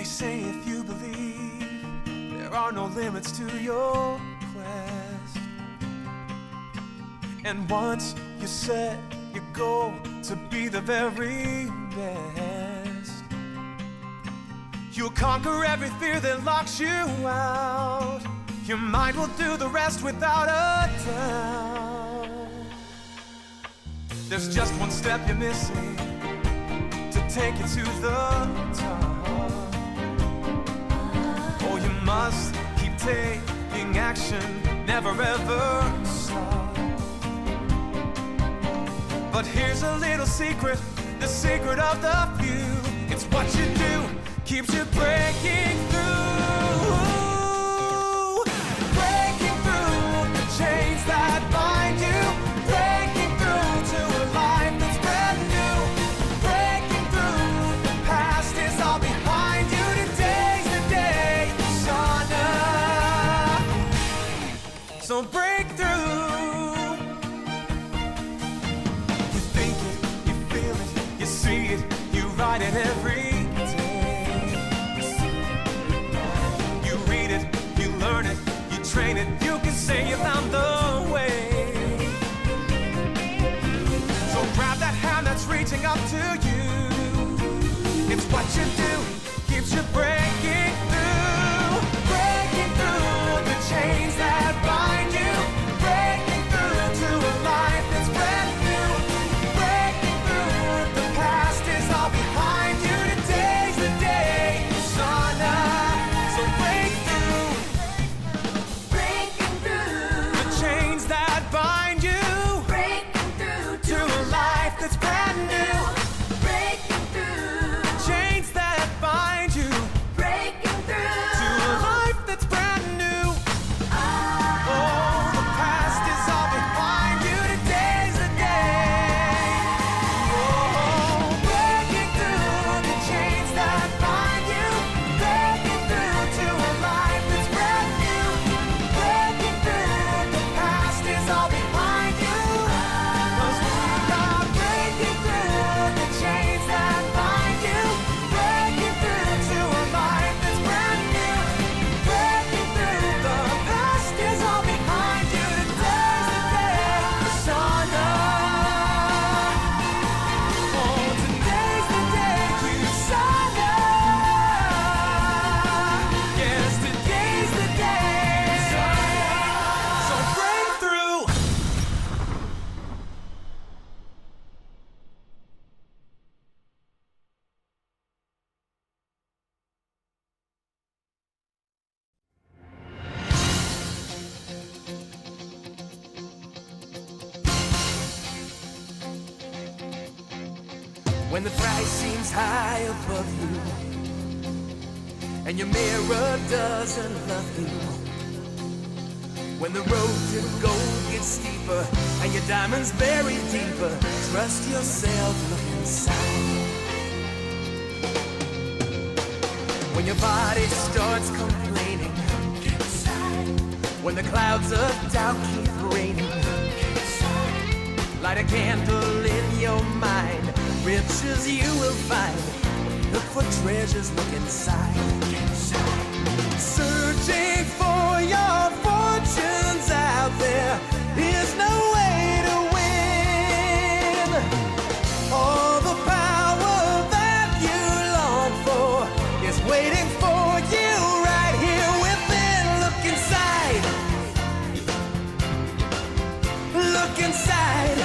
They say if you believe, there are no limits to your quest. And once you set your goal to be the very best, you'll conquer every fear that locks you out. Your mind will do the rest without a doubt. There's just one step you're missing to take you to the top. Oh, you must keep taking action, never ever stop. But here's a little secret, the secret of the few. It's what you do keeps you breaking through. Breaking through the chains that bind you. Breaking through to a life that's brand new. Breaking through, the past is all behind you. Today's the day, son. So break through. You think it, you feel it, you see it, you write it every day. You read it, you learn it, you train it, you can say you found the way. So grab that hand that's reaching up to you. It's what you do, keeps you breaking through. Breaking through the chains that bind you. Breaking through to a life that's brand new. Breaking through, the past is all behind you. Today's the day, son. So break through. Breaking through The chains that bind you breaking through to a life that's brand new. breaking through Chains that bind you breaking to a through life that's brand new. Oh, the past is all behind you. Today's the day. Oh, breaking through the chains that bind you. Breaking through to a life that's brand new. Breaking through, the past is all behind you. 'Cause we are breaking through the chains that bind you. Breaking through to a life that's brand new. Breaking through, the past is all behind you. Today's the day, son. Oh, today's the day, you son. Yes, today's the day. So break through. When the price seems high above you and your mirror doesn't love you, when the road to gold gets steeper and your diamonds buried deeper, trust yourself, look inside. When your body starts complaining, when the clouds of doubt keep raining, light a candle in your mind. Riches you will find. Look for treasures, look inside. Searching for your fortunes out there is no way to win. All the power that you long for is waiting for you right here within. Look inside. Look inside.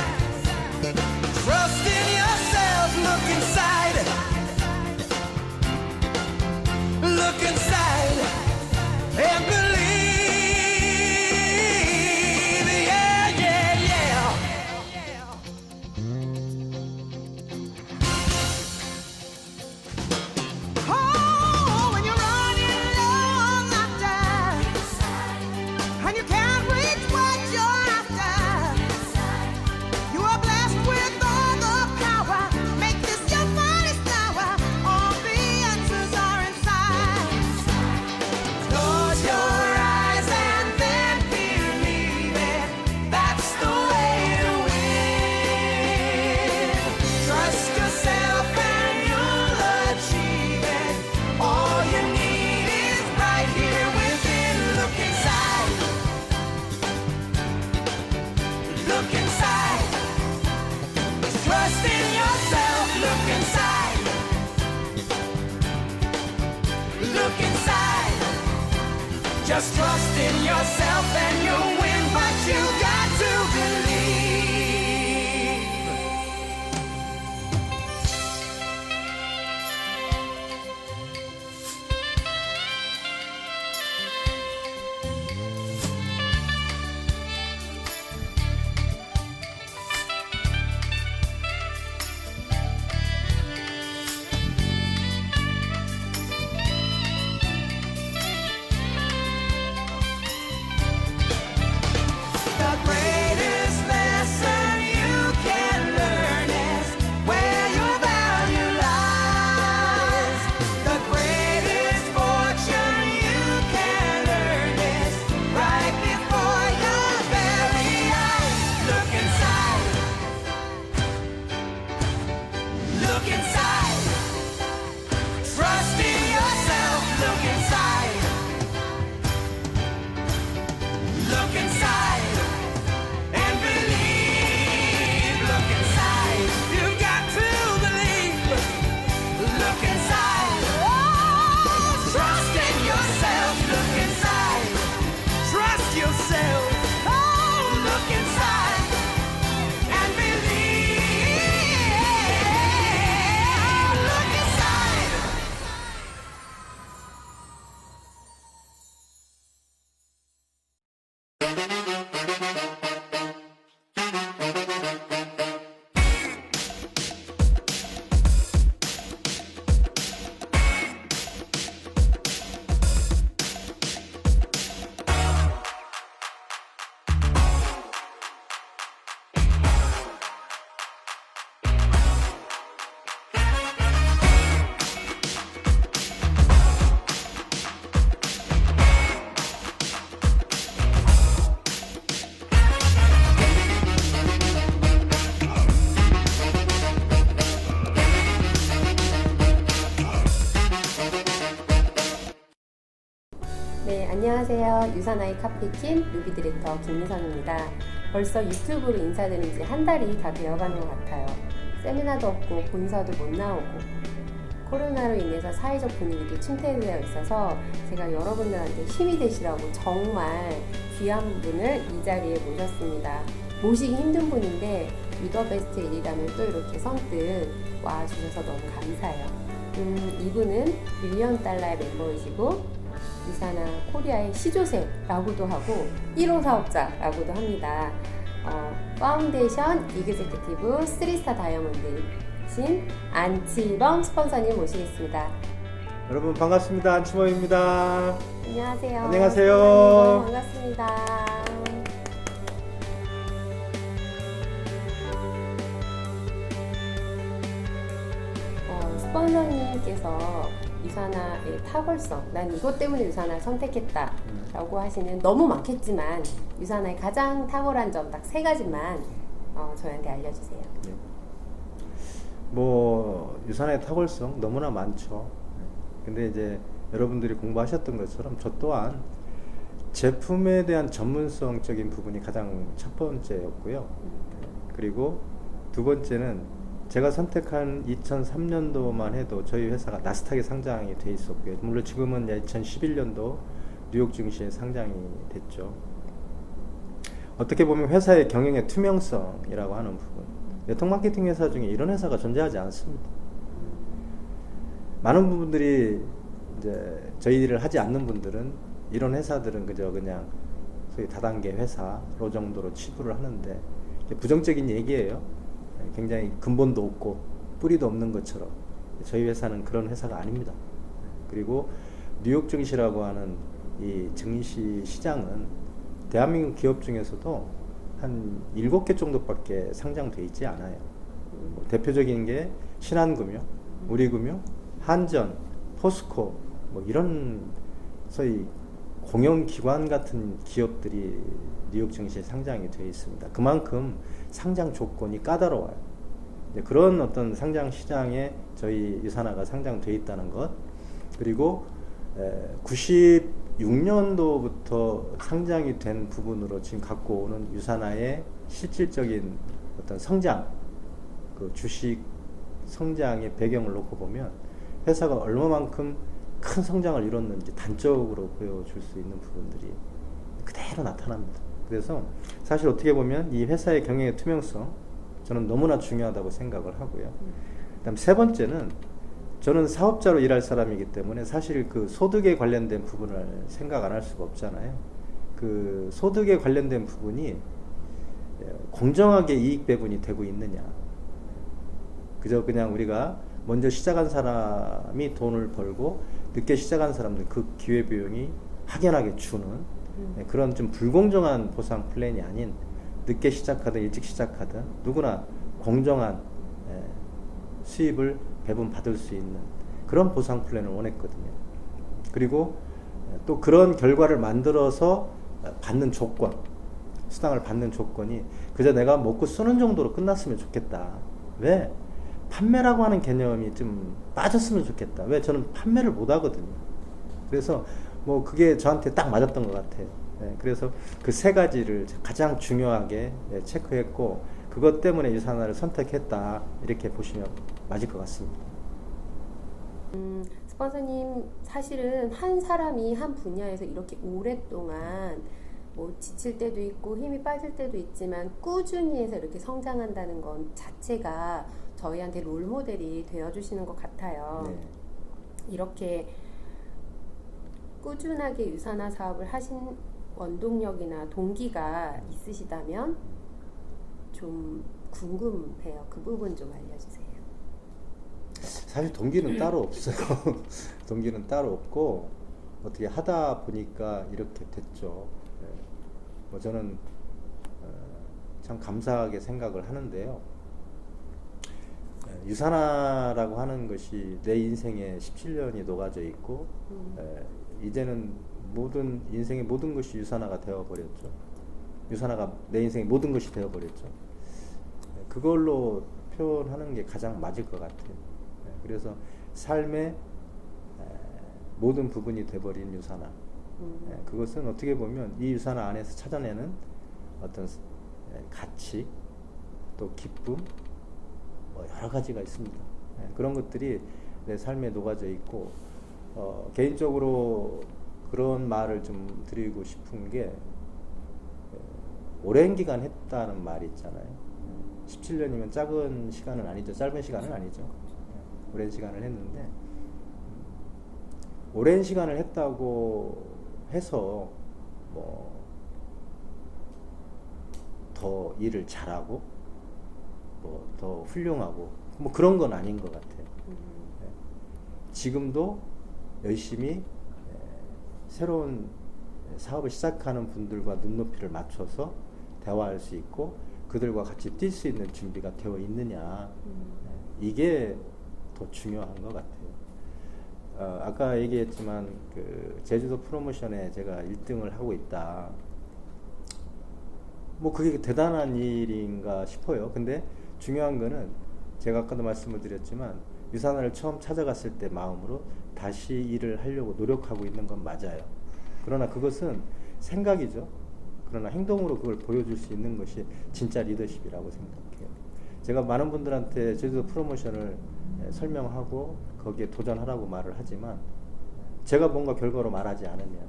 Trust in yourself, look inside. Look inside and believe. Yeah, yeah, yeah. Oh, when you're running low on laughter and you can't reach what you're after, Look inside. Trust in yourself. Look inside. Look inside. Just trust in yourself and you'll win, but you got to believe. The greatest lesson you can learn is where your value lies. The greatest fortune you can earn is right before your very eyes. Look inside. Look inside. Trust in yourself. Look inside. Look inside and believe. Look inside. You've got to believe. Look inside. Oh, trust in yourself. Look inside. Trust yourself. Oh, look inside and believe. Look inside. 네, 안녕하세요. 유산아이 카페킨 루비 디렉터 김미선입니다. 벌써 유튜브로 인사드린 지 한 달이 다 되어가는 것 같아요. 세미나도 없고 본사도 못 나오고 코로나로 인해서 사회적 분위기도 침체되어 있어서 제가 여러분들한테 힘이 되시라고 정말 귀한 분을 이 자리에 모셨습니다. 모시기 힘든 분인데 유더베스트 1위라면 또 이렇게 선뜻 와주셔서 너무 감사해요. 이분은 $1,000,000 멤버이시고 유산아 코리아의 시조새라고도 하고 1호 사업자라고도 합니다. 파운데이션 이그제큐티브 3스타 다이아몬드이신 안치범 스폰서님 모시겠습니다. 여러분 반갑습니다. 안치범입니다. 안녕하세요. 안녕하세요. 너무 반갑습니다. 스폰서님께서 유산아의 탁월성, 난 이것 때문에 유산아를 선택했다 라고 하시는 너무 많겠지만 유산아의 가장 탁월한 점 딱 3가지만 저희한테 알려주세요. 뭐 유산의 탁월성 너무나 많죠. 근데 이제 여러분들이 공부하셨던 것처럼 저 또한 제품에 대한 전문성적인 부분이 가장 첫 번째였고요. 그리고 두 번째는 제가 선택한 2003년도만 해도 저희 회사가 나스닥에 상장이 돼 있었고요. 물론 지금은 2011년도 뉴욕 증시에 상장이 됐죠. 어떻게 보면 회사의 경영의 투명성이라고 하는 부분. 네트워크 마케팅 회사 중에 이런 회사가 존재하지 않습니다. 많은 부분들이 이제 저희 일을 하지 않는 분들은 이런 회사들은 그냥 소위 다단계 회사로 정도로 치부를 하는데 부정적인 얘기예요. 굉장히 근본도 없고 뿌리도 없는 것처럼 저희 회사는 그런 회사가 아닙니다. 그리고 뉴욕 증시라고 하는 이 증시 시장은 대한민국 기업 중에서도 한 7개 정도밖에 상장돼 있지 않아요. 뭐 대표적인 게 신한금융, 우리금융, 한전, 포스코 뭐 이런 소위 공영기관 같은 기업들이 뉴욕 증시에 상장이 되어 있습니다. 그만큼 상장 조건이 까다로워요. 그런 어떤 상장 시장에 저희 유산아가 상장되어 있다는 것, 그리고 96년도부터 상장이 된 부분으로 지금 갖고 오는 유산아의 실질적인 어떤 성장, 그 주식 성장의 배경을 놓고 보면 회사가 얼마만큼 큰 성장을 이뤘는지 단적으로 보여줄 수 있는 부분들이 그대로 나타납니다. 그래서 사실 어떻게 보면 이 회사의 경영의 투명성 저는 너무나 중요하다고 생각을 하고요. 그다음 세 번째는 저는 사업자로 일할 사람이기 때문에 사실 그 소득에 관련된 부분을 생각 안 할 수가 없잖아요. 그 소득에 관련된 부분이 공정하게 이익 배분이 되고 있느냐. 그저 그냥 우리가 먼저 시작한 사람이 돈을 벌고 늦게 시작한 사람들 그 기회비용이 확연하게 주는 그런 좀 불공정한 보상 플랜이 아닌 늦게 시작하든 일찍 시작하든 누구나 공정한 수입을 배분 받을 수 있는 그런 보상 플랜을 원했거든요. 그리고 또 그런 결과를 만들어서 받는 조건, 수당을 받는 조건이 그저 내가 먹고 쓰는 정도로 끝났으면 좋겠다. 왜? 판매라고 하는 개념이 좀 빠졌으면 좋겠다. 왜? 저는 판매를 못 하거든요. 그래서 뭐 그게 저한테 딱 맞았던 것 같아요. 그래서 그 세 가지를 가장 중요하게 체크했고 그것 때문에 유산화를 선택했다. 이렇게 보시면 맞을 것 같습니다. 스폰서님, 사실은 한 사람이 한 분야에서 이렇게 오랫동안 뭐 지칠 때도 있고 힘이 빠질 때도 있지만 꾸준히 해서 이렇게 성장한다는 건 자체가 저희한테 롤모델이 되어주시는 것 같아요. 네. 이렇게 꾸준하게 유산화 사업을 하신 원동력이나 동기가 있으시다면 좀 궁금해요. 그 부분 좀 알려주세요. 사실 동기는 따로 없어요. 동기는 따로 없고 어떻게 하다 보니까 이렇게 됐죠. 뭐 저는 참 감사하게 생각을 하는데요. 유산화라고 하는 것이 내 인생에 17년이 녹아져 있고 이제는 모든 인생의 모든 것이 유산화가 되어버렸죠. 유산화가 내 인생의 모든 것이 되어버렸죠. 그걸로 표현하는 게 가장 맞을 것 같아요. 그래서 삶의 모든 부분이 돼버린 유산화. 그것은 어떻게 보면 이 유산화 안에서 찾아내는 어떤 가치, 또 기쁨, 뭐 여러 가지가 있습니다. 그런 것들이 내 삶에 녹아져 있고 개인적으로 그런 말을 좀 드리고 싶은 게 오랜 기간 했다는 말이 있잖아요. 17년이면 작은 시간은 아니죠. 짧은 시간은 아니죠. 오랜 시간을 했는데 오랜 시간을 했다고 해서 뭐 더 일을 잘하고 뭐 더 훌륭하고 뭐 그런 건 아닌 것 같아요. 지금도 열심히 새로운 사업을 시작하는 분들과 눈높이를 맞춰서 대화할 수 있고 그들과 같이 뛸 수 있는 준비가 되어 있느냐 이게 더 중요한 것 같아요. 아까 얘기했지만 그 제주도 프로모션에 제가 1등을 하고 있다. 뭐 그게 대단한 일인가 싶어요. 근데 중요한 거는 제가 아까도 말씀을 드렸지만 유산화를 처음 찾아갔을 때 마음으로 다시 일을 하려고 노력하고 있는 건 맞아요. 그러나 그것은 생각이죠. 그러나 행동으로 그걸 보여줄 수 있는 것이 진짜 리더십이라고 생각해요. 제가 많은 분들한테 제주도 프로모션을 설명하고 거기에 도전하라고 말을 하지만 제가 뭔가 결과로 말하지 않으면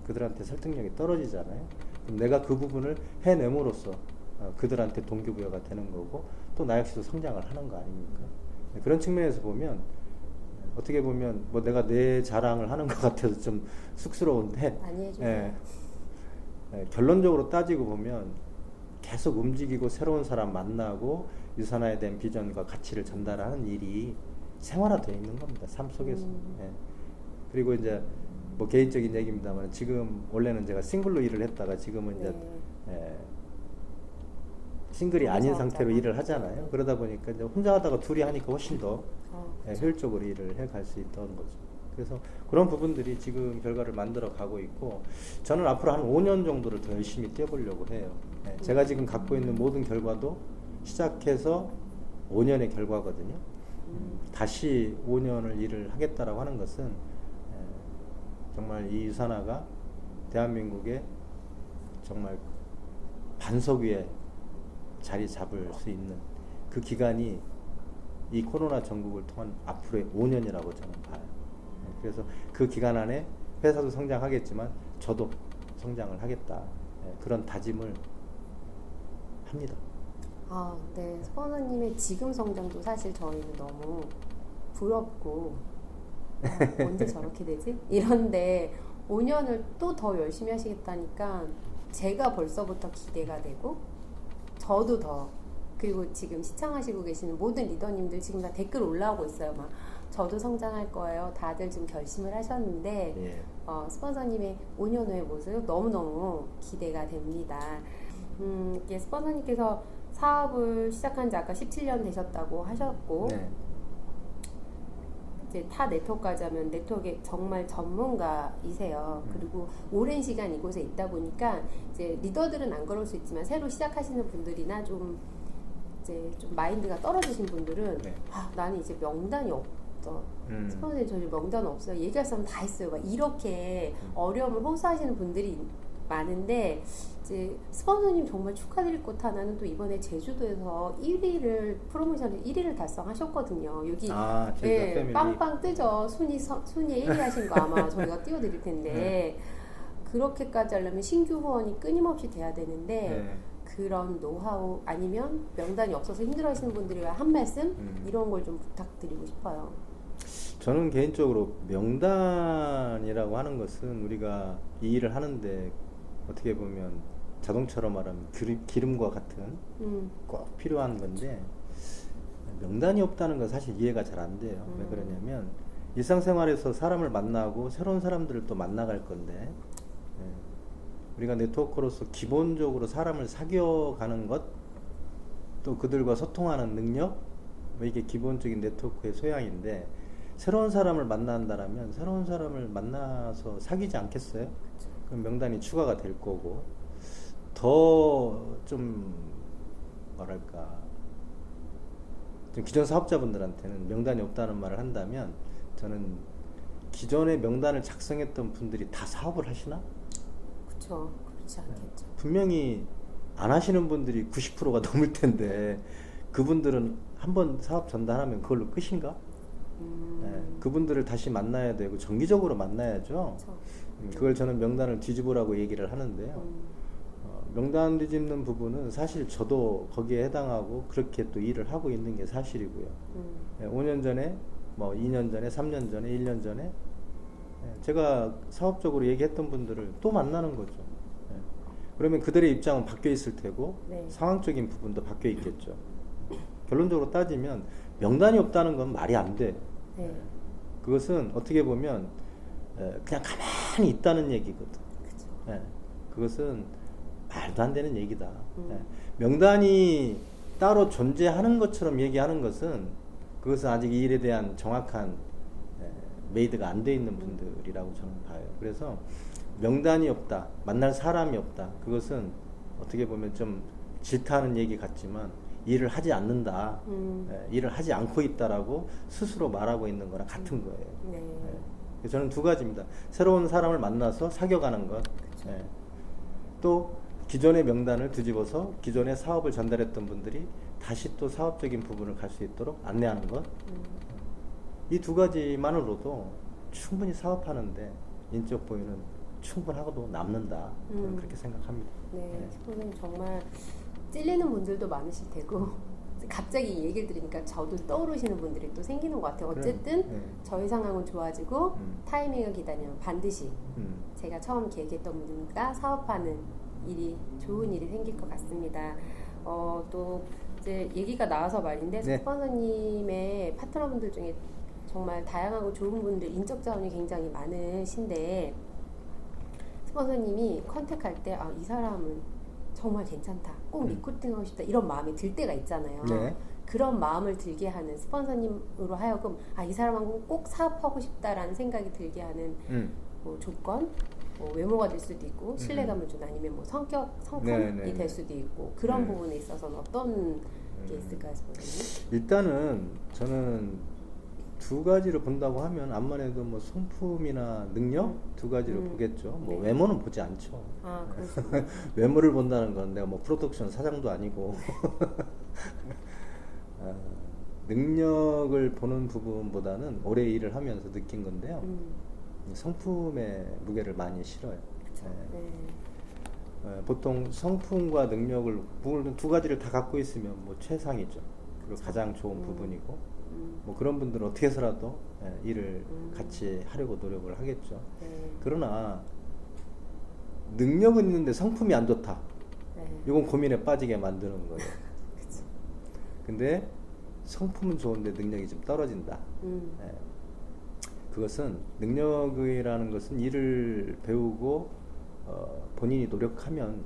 그들한테 설득력이 떨어지잖아요. 그럼 내가 그 부분을 해냄으로써 그들한테 동기부여가 되는 거고 또 나 역시도 성장을 하는 거 아닙니까? 그런 측면에서 보면 어떻게 보면 뭐 내가 내 자랑을 하는 것 같아서 좀 쑥스러운데 많이 해주세요. 결론적으로 따지고 보면 계속 움직이고 새로운 사람 만나고 유산화에 대한 비전과 가치를 전달하는 일이 생활화되어 있는 겁니다. 삶 속에서. 그리고 이제 뭐 개인적인 얘기입니다만 지금 원래는 제가 싱글로 일을 했다가 지금은 이제 싱글이 아닌 상태로 일을 하잖아요. 그러다 보니까 이제 혼자 하다가 둘이 하니까 훨씬 더 효율적으로 일을 해갈 수 있던 거죠. 그래서 그런 부분들이 지금 결과를 만들어 가고 있고 저는 앞으로 한 5년 정도를 더 열심히 뛰어보려고 해요. 제가 지금 갖고 있는 모든 결과도 시작해서 5년의 결과거든요. 다시 5년을 일을 하겠다라고 하는 것은 정말 이 유산화가 대한민국의 정말 반석 위에 자리 잡을 수 있는 그 기간이 이 코로나 전국을 통한 앞으로의 5년이라고 저는 봐요. 그래서 그 기간 안에 회사도 성장하겠지만 저도 성장을 하겠다. 그런 다짐을 합니다. 아, 네. 스폰서님의 지금 성장도 사실 저희는 너무 부럽고 언제 저렇게 되지? 이런데 5년을 또 더 열심히 하시겠다니까 제가 벌써부터 기대가 되고 저도 더 그리고 지금 시청하시고 계시는 모든 리더님들 지금 다 댓글 올라오고 있어요. 막 저도 성장할 거예요. 다들 지금 결심을 하셨는데 예. 스폰서님의 5년 후의 모습 너무너무 기대가 됩니다. 이게 스폰서님께서 사업을 시작한 지 아까 17년 되셨다고 하셨고 네. 이제 타 네트워크까지 하면 네트워크에 정말 전문가이세요. 그리고 오랜 시간 이곳에 있다 보니까 이제 리더들은 안 그럴 수 있지만 새로 시작하시는 분들이나 좀 이제 좀 마인드가 떨어지신 분들은 네. 아, 나는 이제 명단이 없어. 스폰서님 저 명단 없어요. 얘기할 사람 다 있어요. 막 이렇게 어려움을 호소하시는 분들이 많은데 이제 스폰서님 정말 축하드릴 것 하나는 또 이번에 제주도에서 1위를 프로모션에 1위를 달성하셨거든요. 여기 제주도 예, 패밀리. 빵빵 뜨죠. 순위에 1위 하신 거 아마 저희가 띄워드릴 텐데 그렇게까지 하려면 신규 후원이 끊임없이 돼야 되는데 네. 그런 노하우 아니면 명단이 없어서 힘들어하시는 분들이 한 말씀 이런 걸 좀 부탁드리고 싶어요. 저는 개인적으로 명단이라고 하는 것은 우리가 이 일을 하는데 어떻게 보면 자동차로 말하면 기름과 같은 꼭 필요한 건데 명단이 없다는 건 사실 이해가 잘 안 돼요. 왜 그러냐면 일상생활에서 사람을 만나고 새로운 사람들을 또 만나갈 건데 우리가 네트워크로서 기본적으로 사람을 사귀어가는 것 또 그들과 소통하는 능력 이게 기본적인 네트워크의 소양인데 새로운 사람을 만난다라면 새로운 사람을 만나서 사귀지 않겠어요? 그럼 명단이 추가가 될 거고 더 좀 뭐랄까 좀 기존 사업자분들한테는 명단이 없다는 말을 한다면 저는 기존에 명단을 작성했던 분들이 다 사업을 하시나? 그렇죠. 그렇지 않겠죠. 분명히 안 하시는 분들이 90%가 넘을 텐데 그분들은 한번 사업 전달하면 그걸로 끝인가? 그분들을 다시 만나야 되고 정기적으로 만나야죠. 그렇죠. 그걸 저는 명단을 뒤집으라고 얘기를 하는데요. 명단 뒤집는 부분은 사실 저도 거기에 해당하고 그렇게 또 일을 하고 있는 게 사실이고요. 5년 전에, 뭐 2년 전에, 3년 전에, 1년 전에 제가 사업적으로 얘기했던 분들을 또 만나는 거죠. 그러면 그들의 입장은 바뀌어 있을 테고 네. 상황적인 부분도 바뀌어 있겠죠. 결론적으로 따지면 명단이 없다는 건 말이 안 돼. 네. 그것은 어떻게 보면 그냥 가만히 있다는 얘기거든. 그렇죠. 그것은 말도 안 되는 얘기다. 명단이 따로 존재하는 것처럼 얘기하는 것은 그것은 아직 이 일에 대한 정확한 메이드가 안 돼 있는 분들이라고 저는 봐요. 그래서 명단이 없다, 만날 사람이 없다. 그것은 어떻게 보면 좀 질타하는 얘기 같지만 일을 하지 않는다, 일을 하지 않고 있다라고 스스로 말하고 있는 거랑 같은 거예요. 네. 그래서 저는 두 가지입니다. 새로운 사람을 만나서 사귀어가는 것, 또 기존의 명단을 뒤집어서 기존의 사업을 전달했던 분들이 다시 또 사업적인 부분을 갈 수 있도록 안내하는 것. 이 두 가지만으로도 충분히 사업하는데 인적 보유는 충분하고도 남는다. 저는 그렇게 생각합니다. 네, 스폰서님 정말 찔리는 분들도 많으실 테고 갑자기 이 얘기를 들으니까 저도 떠오르시는 분들이 또 생기는 것 같아요. 어쨌든 그래. 저희 상황은 좋아지고 타이밍을 기다리면 반드시 제가 처음 계획했던 분들과 사업하는 일이 좋은 일이 생길 것 같습니다. 또 이제 얘기가 나와서 말인데 네. 스폰서님의 파트너분들 중에 정말 다양하고 좋은 분들 인적 자원이 굉장히 많으신데 스폰서님이 컨택할 때 이 사람은 정말 괜찮다. 꼭 리크루팅하고 싶다. 이런 마음이 들 때가 있잖아요. 네. 그런 마음을 들게 하는 스폰서님으로 하여금 이 사람하고 꼭 사업하고 싶다라는 생각이 들게 하는 뭐 조건, 뭐 외모가 될 수도 있고 신뢰감을 준 아니면 뭐 성품이 네. 될 수도 있고 그런 네. 부분에 있어서는 어떤 게 있을까요, 스폰서님? 일단은 저는 두 가지를 본다고 하면 암만 해도 뭐 성품이나 능력 두 가지를 보겠죠. 뭐 네. 외모는 보지 않죠. 아, 그렇습니다. 외모를 본다는 건 내가 뭐 프로덕션 사장도 아니고 아, 능력을 보는 부분보다는 오래 일을 하면서 느낀 건데요. 성품의 무게를 많이 실어요. 네. 네. 보통 성품과 능력을 물론 두 가지를 다 갖고 있으면 뭐 최상이죠. 그리고 가장 좋은 부분이고 뭐 그런 분들은 어떻게 해서라도 일을 같이 하려고 노력을 하겠죠. 네. 그러나 능력은 있는데 성품이 안 좋다. 네. 이건 고민에 빠지게 만드는 거예요. 그쵸. 근데 성품은 좋은데 능력이 좀 떨어진다. 예. 그것은 능력이라는 것은 일을 배우고 본인이 노력하면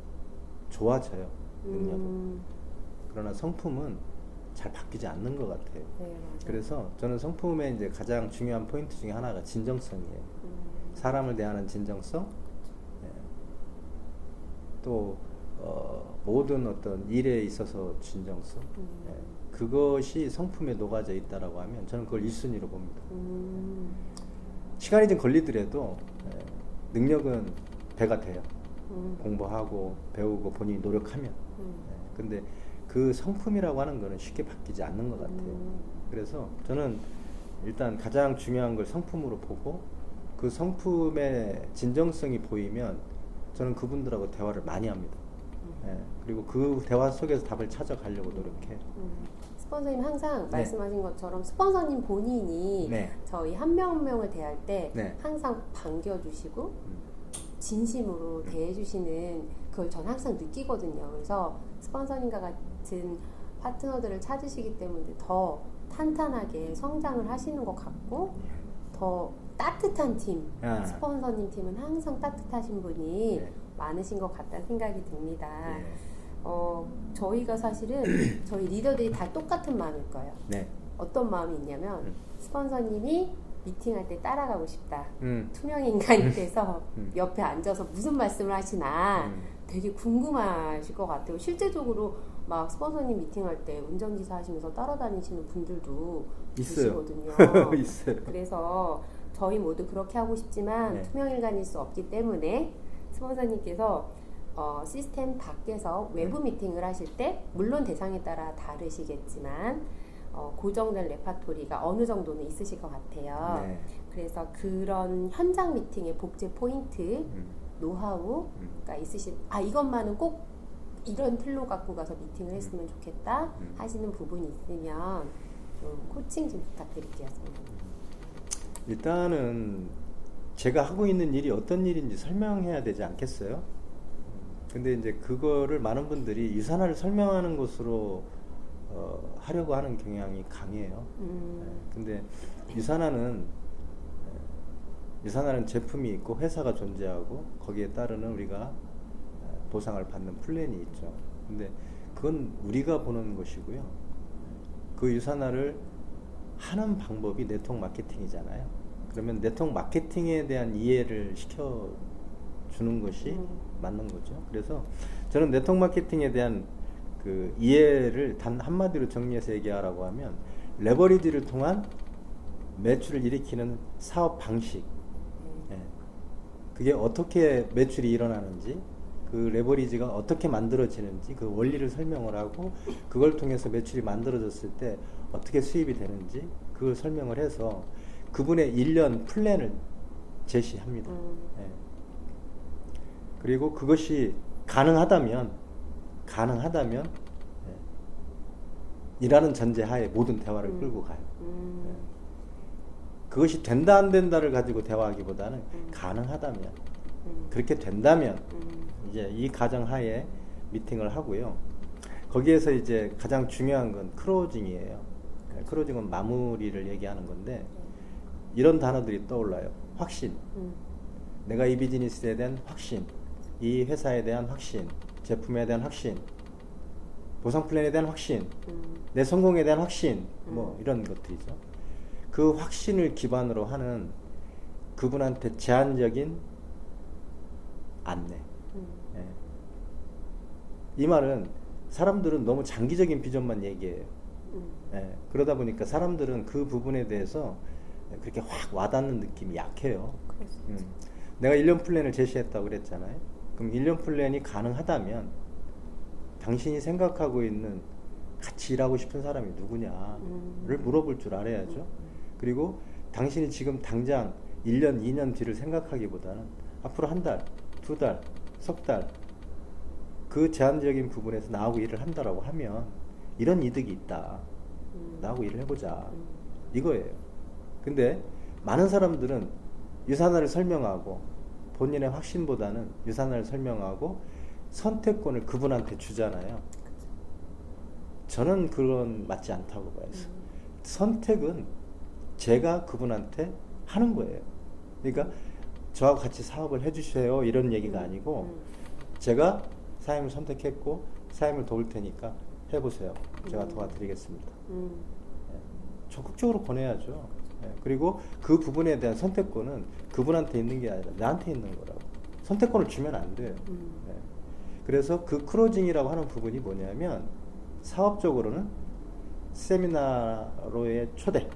좋아져요. 능력은. 그러나 성품은 잘 바뀌지 않는 것 같아요. 네, 맞아요. 그래서 저는 성품의 이제 가장 중요한 포인트 중에 하나가 진정성이에요. 사람을 대하는 진정성, 예. 또 모든 어떤 일에 있어서 진정성, 예. 그것이 성품에 녹아져 있다라고 하면 저는 그걸 1순위로 봅니다. 시간이 좀 걸리더라도 능력은 배가 돼요. 공부하고 배우고 본인이 노력하면. 근데 그 성품이라고 하는 거는 쉽게 바뀌지 않는 것 같아요. 그래서 저는 일단 가장 중요한 걸 성품으로 보고 그 성품의 진정성이 보이면 저는 그분들하고 대화를 많이 합니다. 그리고 그 대화 속에서 답을 찾아가려고 노력해요. 스폰서님 항상 네. 말씀하신 것처럼 스폰서님 본인이 네. 저희 한 명 한 명을 대할 때 네. 항상 반겨주시고 진심으로 대해주시는 그걸 전 항상 느끼거든요. 그래서 스폰서님과 같은 파트너들을 찾으시기 때문에 더 탄탄하게 성장을 하시는 것 같고 더 따뜻한 팀, 아. 스폰서님 팀은 항상 따뜻하신 분이 네. 많으신 것 같다는 생각이 듭니다. 네. 저희가 사실은 저희 리더들이 다 똑같은 마음일 거예요. 네. 어떤 마음이 있냐면 스폰서님이 미팅할 때 따라가고 싶다. 투명 인간이 돼서 옆에 앉아서 무슨 말씀을 하시나 되게 궁금하실 것 같아요. 실제적으로 막 스폰서님 미팅할 때 운전기사 하시면서 따라다니시는 분들도 있어요. 계시거든요. 있어요. 그래서 저희 모두 그렇게 하고 싶지만 네. 투명 인간일 수 없기 때문에 스폰서님께서 시스템 밖에서 외부 미팅을 하실 때 물론 대상에 따라 다르시겠지만 고정된 레파토리가 어느 정도는 있으실 것 같아요. 네. 그래서 그런 현장 미팅의 복제 포인트, 노하우가 있으신 이것만은 꼭 이런 틀로 갖고 가서 미팅을 했으면 좋겠다 하시는 부분이 있으면 좀 코칭 좀 부탁드릴게요. 선생님. 일단은 제가 하고 있는 일이 어떤 일인지 설명해야 되지 않겠어요? 근데 이제 그거를 많은 분들이 유산화를 설명하는 것으로 하려고 하는 경향이 강해요. 근데 유산화는 제품이 있고 회사가 존재하고 거기에 따르는 우리가 보상을 받는 플랜이 있죠. 근데 그건 우리가 보는 것이고요. 그 유산화를 하는 방법이 네트워크 마케팅이잖아요. 그러면 네트워크 마케팅에 대한 이해를 시켜주는 것이 맞는 거죠. 그래서 저는 네트워크 마케팅에 대한 그 이해를 단 한마디로 정리해서 얘기하라고 하면 레버리지를 통한 매출을 일으키는 사업 방식, 그게 어떻게 매출이 일어나는지, 그 레버리지가 어떻게 만들어지는지 그 원리를 설명을 하고 그걸 통해서 매출이 만들어졌을 때 어떻게 수입이 되는지 그걸 설명을 해서 그분의 1년 플랜을 제시합니다. 그리고 그것이 가능하다면 일하는 전제하에 모든 대화를 끌고 가요. 그것이 된다 안 된다를 가지고 대화하기보다는 가능하다면 그렇게 된다면 이제 이 가정하에 미팅을 하고요. 거기에서 이제 가장 중요한 건 클로징이에요. 클로징은 마무리를 얘기하는 건데 이런 단어들이 떠올라요. 확신. 내가 이 비즈니스에 대한 확신, 이 회사에 대한 확신, 제품에 대한 확신, 보상 플랜에 대한 확신, 내 성공에 대한 확신, 뭐 이런 것들이죠. 그 확신을 기반으로 하는 그분한테 제한적인 안내. 이 말은 사람들은 너무 장기적인 비전만 얘기해요. 예, 그러다 보니까 사람들은 그 부분에 대해서 그렇게 확 와닿는 느낌이 약해요. 그럴 수 있죠. 내가 1년 플랜을 제시했다고 그랬잖아요. 그럼 1년 플랜이 가능하다면 당신이 생각하고 있는 같이 일하고 싶은 사람이 누구냐를 물어볼 줄 알아야죠. 그리고 당신이 지금 당장 1년, 2년 뒤를 생각하기보다는 앞으로 한 달, 두 달, 석 달, 그 제한적인 부분에서 나하고 일을 한다라고 하면 이런 이득이 있다. 나하고 일을 해보자. 이거예요. 근데 많은 사람들은 유산화를 설명하고 본인의 확신보다는 유산화를 설명하고 선택권을 그분한테 주잖아요. 저는 그건 맞지 않다고 봐요. 선택은 제가 그분한테 하는 거예요. 그러니까 저하고 같이 사업을 해주세요 이런 얘기가 아니고 제가 사임을 선택했고 사임을 도울 테니까 해보세요. 제가 도와드리겠습니다. 예, 적극적으로 권해야죠. 예, 그리고 그 부분에 대한 선택권은 그분한테 있는 게 아니라 나한테 있는 거라고. 선택권을 주면 안 돼요. 예. 그래서 그 크로징이라고 하는 부분이 뭐냐면 사업적으로는 세미나로의 초대,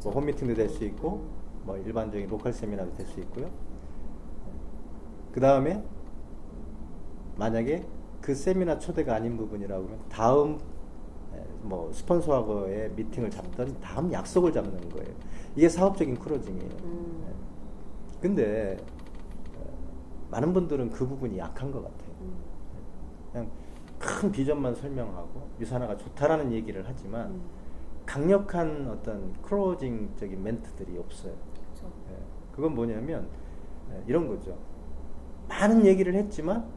뭐 홈미팅도 될 수 있고 뭐 일반적인 로컬 세미나도 될 수 있고요. 그 다음에 만약에 그 세미나 초대가 아닌 부분이라고 하면 다음 뭐 스폰서하고의 미팅을 잡던 다음 약속을 잡는 거예요. 이게 사업적인 크로징이에요. 근데 많은 분들은 그 부분이 약한 것 같아요. 그냥 큰 비전만 설명하고 유산화가 좋다라는 얘기를 하지만 강력한 어떤 크로징적인 멘트들이 없어요. 그렇죠. 그건 뭐냐면 이런 거죠. 많은 얘기를 했지만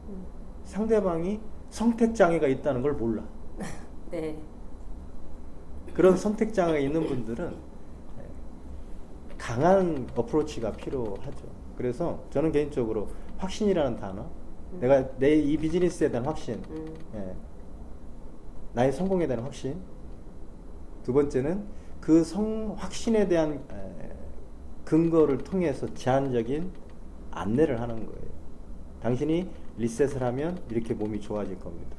상대방이 선택장애가 있다는 걸 몰라. 네. 그런 선택장애가 있는 분들은 강한 어프로치가 필요하죠. 그래서 저는 개인적으로 확신이라는 단어, 내가 내 이 비즈니스에 대한 확신, 나의 성공에 대한 확신, 두 번째는 그 확신에 대한 근거를 통해서 제한적인 안내를 하는 거예요. 당신이 리셋을 하면 이렇게 몸이 좋아질 겁니다.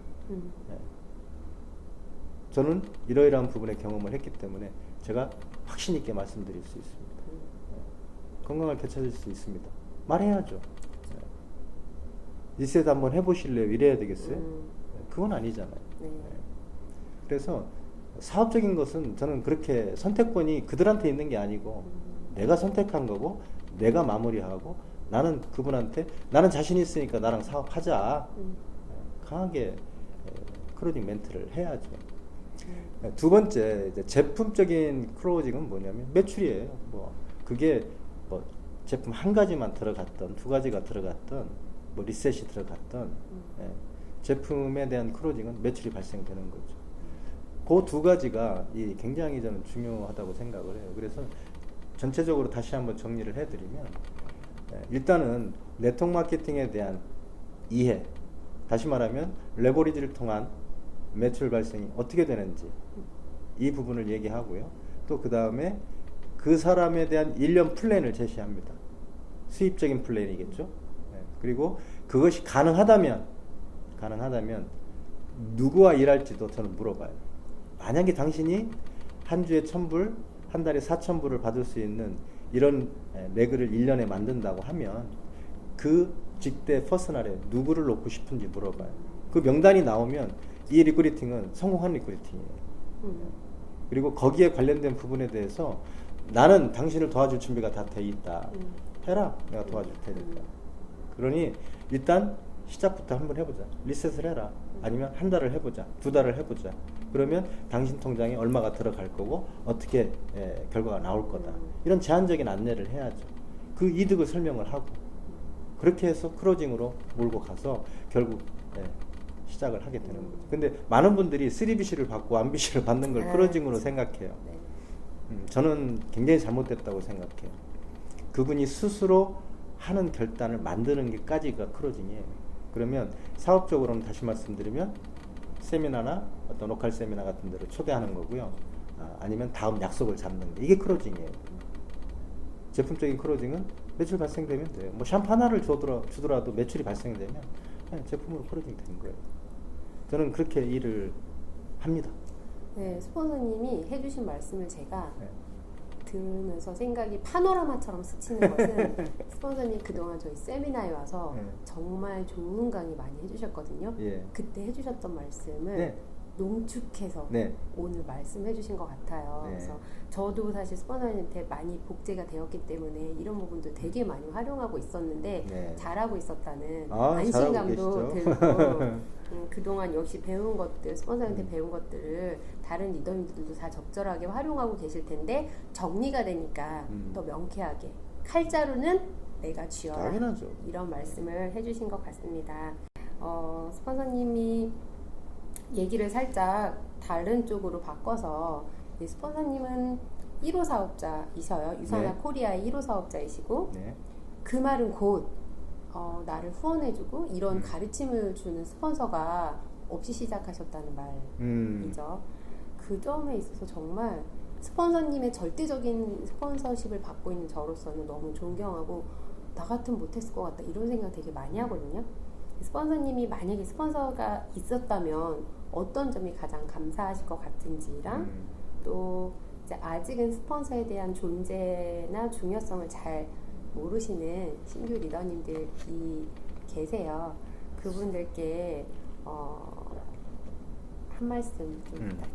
저는 이러이러한 부분에 경험을 했기 때문에 제가 확신 있게 말씀드릴 수 있습니다. 건강을 되찾을 수 있습니다. 말해야죠. 리셋 한번 해보실래요? 이래야 되겠어요? 그건 아니잖아요. 네. 그래서 사업적인 것은 저는 그렇게 선택권이 그들한테 있는 게 아니고 내가 선택한 거고 내가 마무리하고 나는 그분한테 나는 자신 있으니까 나랑 사업하자. 강하게 크로징 멘트를 해야죠. 두 번째 이제 제품적인 크로징은 뭐냐면 매출이에요. 뭐 그게 뭐 제품 한 가지만 들어갔던 두 가지가 들어갔던 뭐 리셋이 들어갔던 제품에 대한 크로징은 매출이 발생되는 거죠. 그 두 가지가 굉장히 저는 중요하다고 생각을 해요. 그래서 전체적으로 다시 한번 정리를 해드리면 일단은 네트워크 마케팅에 대한 이해, 다시 말하면 레버리지를 통한 매출 발생이 어떻게 되는지 이 부분을 얘기하고요. 또 그 다음에 그 사람에 대한 1년 플랜을 제시합니다. 수입적인 플랜이겠죠. 그리고 그것이 가능하다면 누구와 일할지도 저는 물어봐요. 만약에 당신이 한 주에 1,000불, 한 달에 4,000불을 받을 수 있는 이런 레그를 1년에 만든다고 하면 그 직대 퍼스널에 누구를 놓고 싶은지 물어봐요. 그 명단이 나오면 이 리크루팅은 성공한 리크루팅이에요. 그리고 거기에 관련된 부분에 대해서 나는 당신을 도와줄 준비가 다 돼 있다. 해라. 내가 도와줄 테니까. 그러니 일단 시작부터 한번 해보자. 리셋을 해라. 아니면 한 달을 해보자. 두 달을 해보자. 그러면 당신 통장에 얼마가 들어갈 거고 어떻게 결과가 나올 거다. 이런 제한적인 안내를 해야죠. 그 이득을 설명을 하고 그렇게 해서 크로징으로 몰고 가서 결국 시작을 하게 되는 거죠. 근데 많은 분들이 3BC를 받고 1BC를 받는 걸 크로징으로 생각해요. 저는 굉장히 잘못됐다고 생각해요. 그분이 스스로 하는 결단을 만드는 게까지가 크로징이에요. 그러면 사업적으로는 다시 말씀드리면 세미나나 어떤 로컬 세미나 같은 데를 초대하는 거고요. 아니면 다음 약속을 잡는 게 이게 크로징이에요. 제품적인 크로징은 매출 발생되면 돼요. 뭐 샴푸 하나를 주더라도 매출이 발생되면 그냥 제품으로 크로징이 되는 거예요. 저는 그렇게 일을 합니다. 네, 스폰서님이 해주신 말씀을 제가 네. 들으면서 생각이 파노라마처럼 스치는 것은 스폰서님 그동안 저희 세미나에 와서 네. 정말 좋은 강의 많이 해주셨거든요. 예. 그때 해주셨던 말씀을 네. 농축해서 네. 오늘 말씀해주신 것 같아요. 네. 그래서 저도 사실 스폰서님한테 많이 복제가 되었기 때문에 이런 부분도 되게 많이 활용하고 있었는데 네. 잘하고 있었다는 아, 안심감도 잘하고 들고 그동안 역시 배운 것들, 스폰서한테 음. 배운 것들을 다른 리더님들도 다 적절하게 활용하고 계실 텐데 정리가 되니까 더 명쾌하게 칼자루는 내가 쥐어라 당연하죠. 이런 말씀을 해주신 것 같습니다. 스폰서님이 얘기를 살짝 다른 쪽으로 바꿔서 이 스폰서님은 1호 사업자이셔요. 유산화 네. 코리아의 1호 사업자이시고 네. 그 말은 곧 나를 후원해주고 이런 가르침을 주는 스폰서가 없이 시작하셨다는 말이죠. 그 점에 있어서 정말 스폰서님의 절대적인 스폰서십을 받고 있는 저로서는 너무 존경하고 나 같으면 못했을 것 같다 이런 생각 되게 많이 하거든요. 스폰서님이 만약에 스폰서가 있었다면 어떤 점이 가장 감사하실 것 같은지랑 또 이제 아직은 스폰서에 대한 존재나 중요성을 잘 모르시는 신규 리더님들이 계세요. 그분들께 한 말씀 좀 부탁드립니다.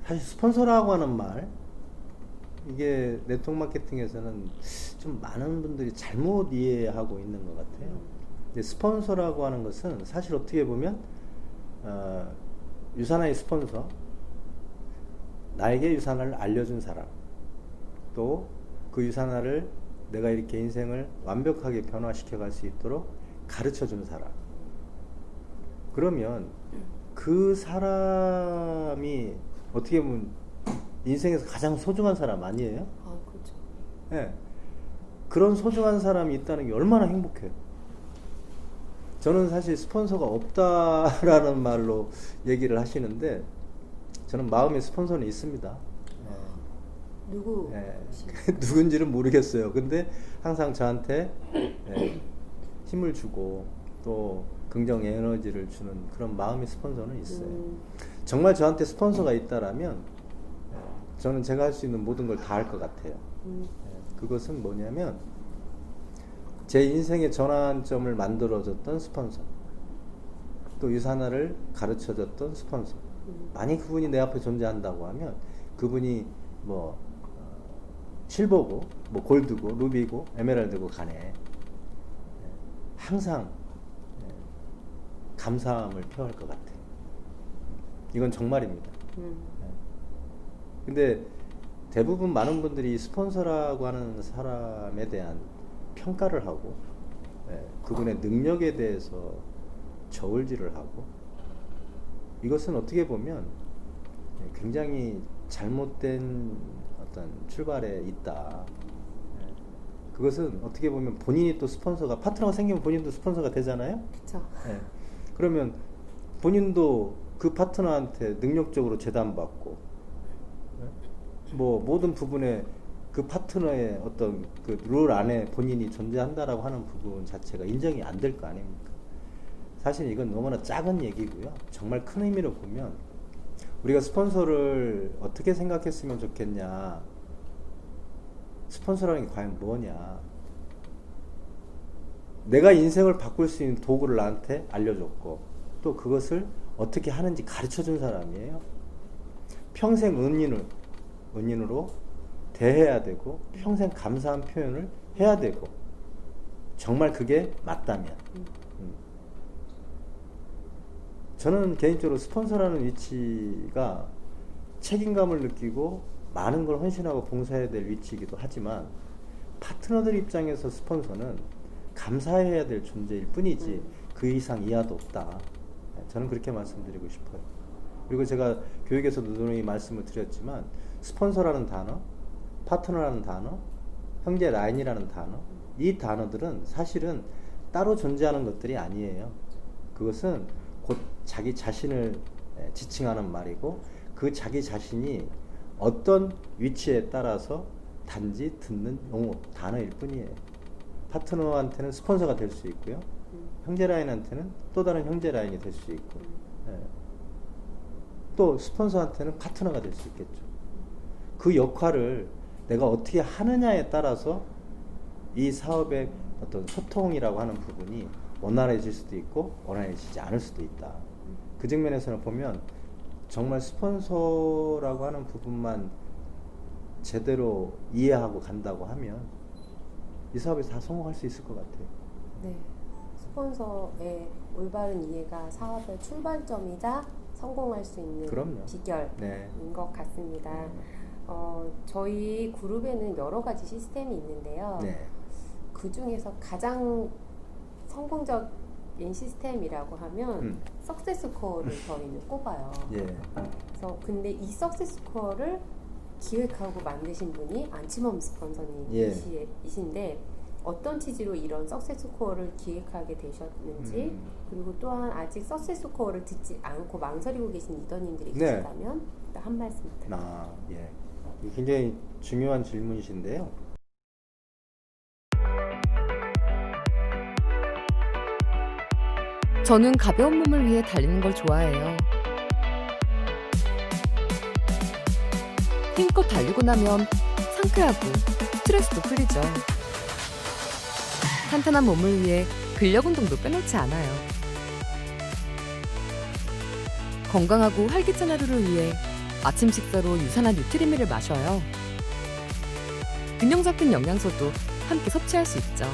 사실 스폰서라고 하는 말 이게 네트워크 마케팅에서는 좀 많은 분들이 잘못 이해하고 있는 것 같아요. 근데 스폰서라고 하는 것은 사실 어떻게 보면 유산화의 스폰서, 나에게 유산화를 알려준 사람, 또 그 유산화를 내가 이렇게 인생을 완벽하게 변화시켜 갈 수 있도록 가르쳐 준 사람. 그러면 그 사람이 어떻게 보면 인생에서 가장 소중한 사람 아니에요? 그렇죠. 예. 그런 소중한 사람이 있다는 게 얼마나 행복해요. 저는 사실 스폰서가 없다라는 말로 얘기를 하시는데 저는 마음에 스폰서는 있습니다. 누구? 예. 누군지는 모르겠어요. 근데 항상 저한테 힘을 주고 또 긍정 에너지를 주는 그런 마음의 스폰서는 있어요. 정말 저한테 스폰서가 있다라면 저는 제가 할 수 있는 모든 걸 다 할 것 같아요. 그것은 뭐냐면 제 인생의 전환점을 만들어줬던 스폰서, 또 유산화를 가르쳐줬던 스폰서. 만약 그분이 내 앞에 존재한다고 하면 그분이 뭐 실버고 뭐 골드고 루비고 에메랄드고 간에 항상 감사함을 표할 것 같아요. 이건 정말입니다. 근데 대부분 많은 분들이 스폰서라고 하는 사람에 대한 평가를 하고 그분의 능력에 대해서 저울질을 하고 이것은 어떻게 보면 굉장히 잘못된 어떤 출발에 있다. 그것은 어떻게 보면 본인이 또 스폰서가 파트너가 생기면 본인도 스폰서가 되잖아요. 그렇죠. 그러면 본인도 그 파트너한테 능력적으로 제단받고 뭐 모든 부분에 그 파트너의 어떤 그 룰 안에 본인이 존재한다라고 하는 부분 자체가 인정이 안 될 거 아닙니까? 사실 이건 너무나 작은 얘기고요. 정말 큰 의미로 보면 우리가 스폰서를 어떻게 생각했으면 좋겠냐. 스폰서라는 게 과연 뭐냐. 내가 인생을 바꿀 수 있는 도구를 나한테 알려줬고 또 그것을 어떻게 하는지 가르쳐준 사람이에요. 평생 은인으로 대해야 되고 평생 감사한 표현을 해야 되고 정말 그게 맞다면 저는 개인적으로 스폰서라는 위치가 책임감을 느끼고 많은 걸 헌신하고 봉사해야 될 위치이기도 하지만 파트너들 입장에서 스폰서는 감사해야 될 존재일 뿐이지 그 이상 이하도 없다. 저는 그렇게 말씀드리고 싶어요. 그리고 제가 교육에서도 누누이 말씀을 드렸지만 스폰서라는 단어, 파트너라는 단어, 형제 라인이라는 단어, 이 단어들은 사실은 따로 존재하는 것들이 아니에요. 그것은 곧 자기 자신을 지칭하는 말이고 그 자기 자신이 어떤 위치에 따라서 단지 듣는 용어, 단어일 뿐이에요. 파트너한테는 스폰서가 될 수 있고요. 형제 라인한테는 또 다른 형제 라인이 될 수 있고, 예. 또 스폰서한테는 파트너가 될 수 있겠죠. 그 역할을 내가 어떻게 하느냐에 따라서 이 사업의 어떤 소통이라고 하는 부분이 원활해질 수도 있고 원활해지지 않을 수도 있다. 그 측면에서는 보면 정말 스폰서라고 하는 부분만 제대로 이해하고 간다고 하면 이 사업에서 다 성공할 수 있을 것 같아요. 네. 스폰서의 올바른 이해가 사업의 출발점이자 성공할 수 있는 그럼요. 비결인 네. 것 같습니다. 저희 그룹에는 여러 가지 시스템이 있는데요. 네. 그 중에서 가장 성공적인 시스템이라고 하면 석세스 코어를 저희는 꼽아요. 예. 그래서 근데 이 석세스 코어를 기획하고 만드신 분이 안치범 스폰서님이신데 어떤 취지로 이런 석세스 코어를 기획하게 되셨는지 그리고 또한 아직 석세스 코어를 듣지 않고 망설이고 계신 리더님들이 네. 계시다면 한 말씀 부탁드립니다. 예. 이게 굉장히 중요한 질문이신데요. 저는 가벼운 몸을 위해 달리는 걸 좋아해요. 힘껏 달리고 나면 상쾌하고 스트레스도 풀리죠. 탄탄한 몸을 위해 근력 운동도 빼놓지 않아요. 건강하고 활기찬 하루를 위해 아침 식사로 유산한 뉴트리밀을 마셔요. 균형 잡힌 영양소도 함께 섭취할 수 있죠.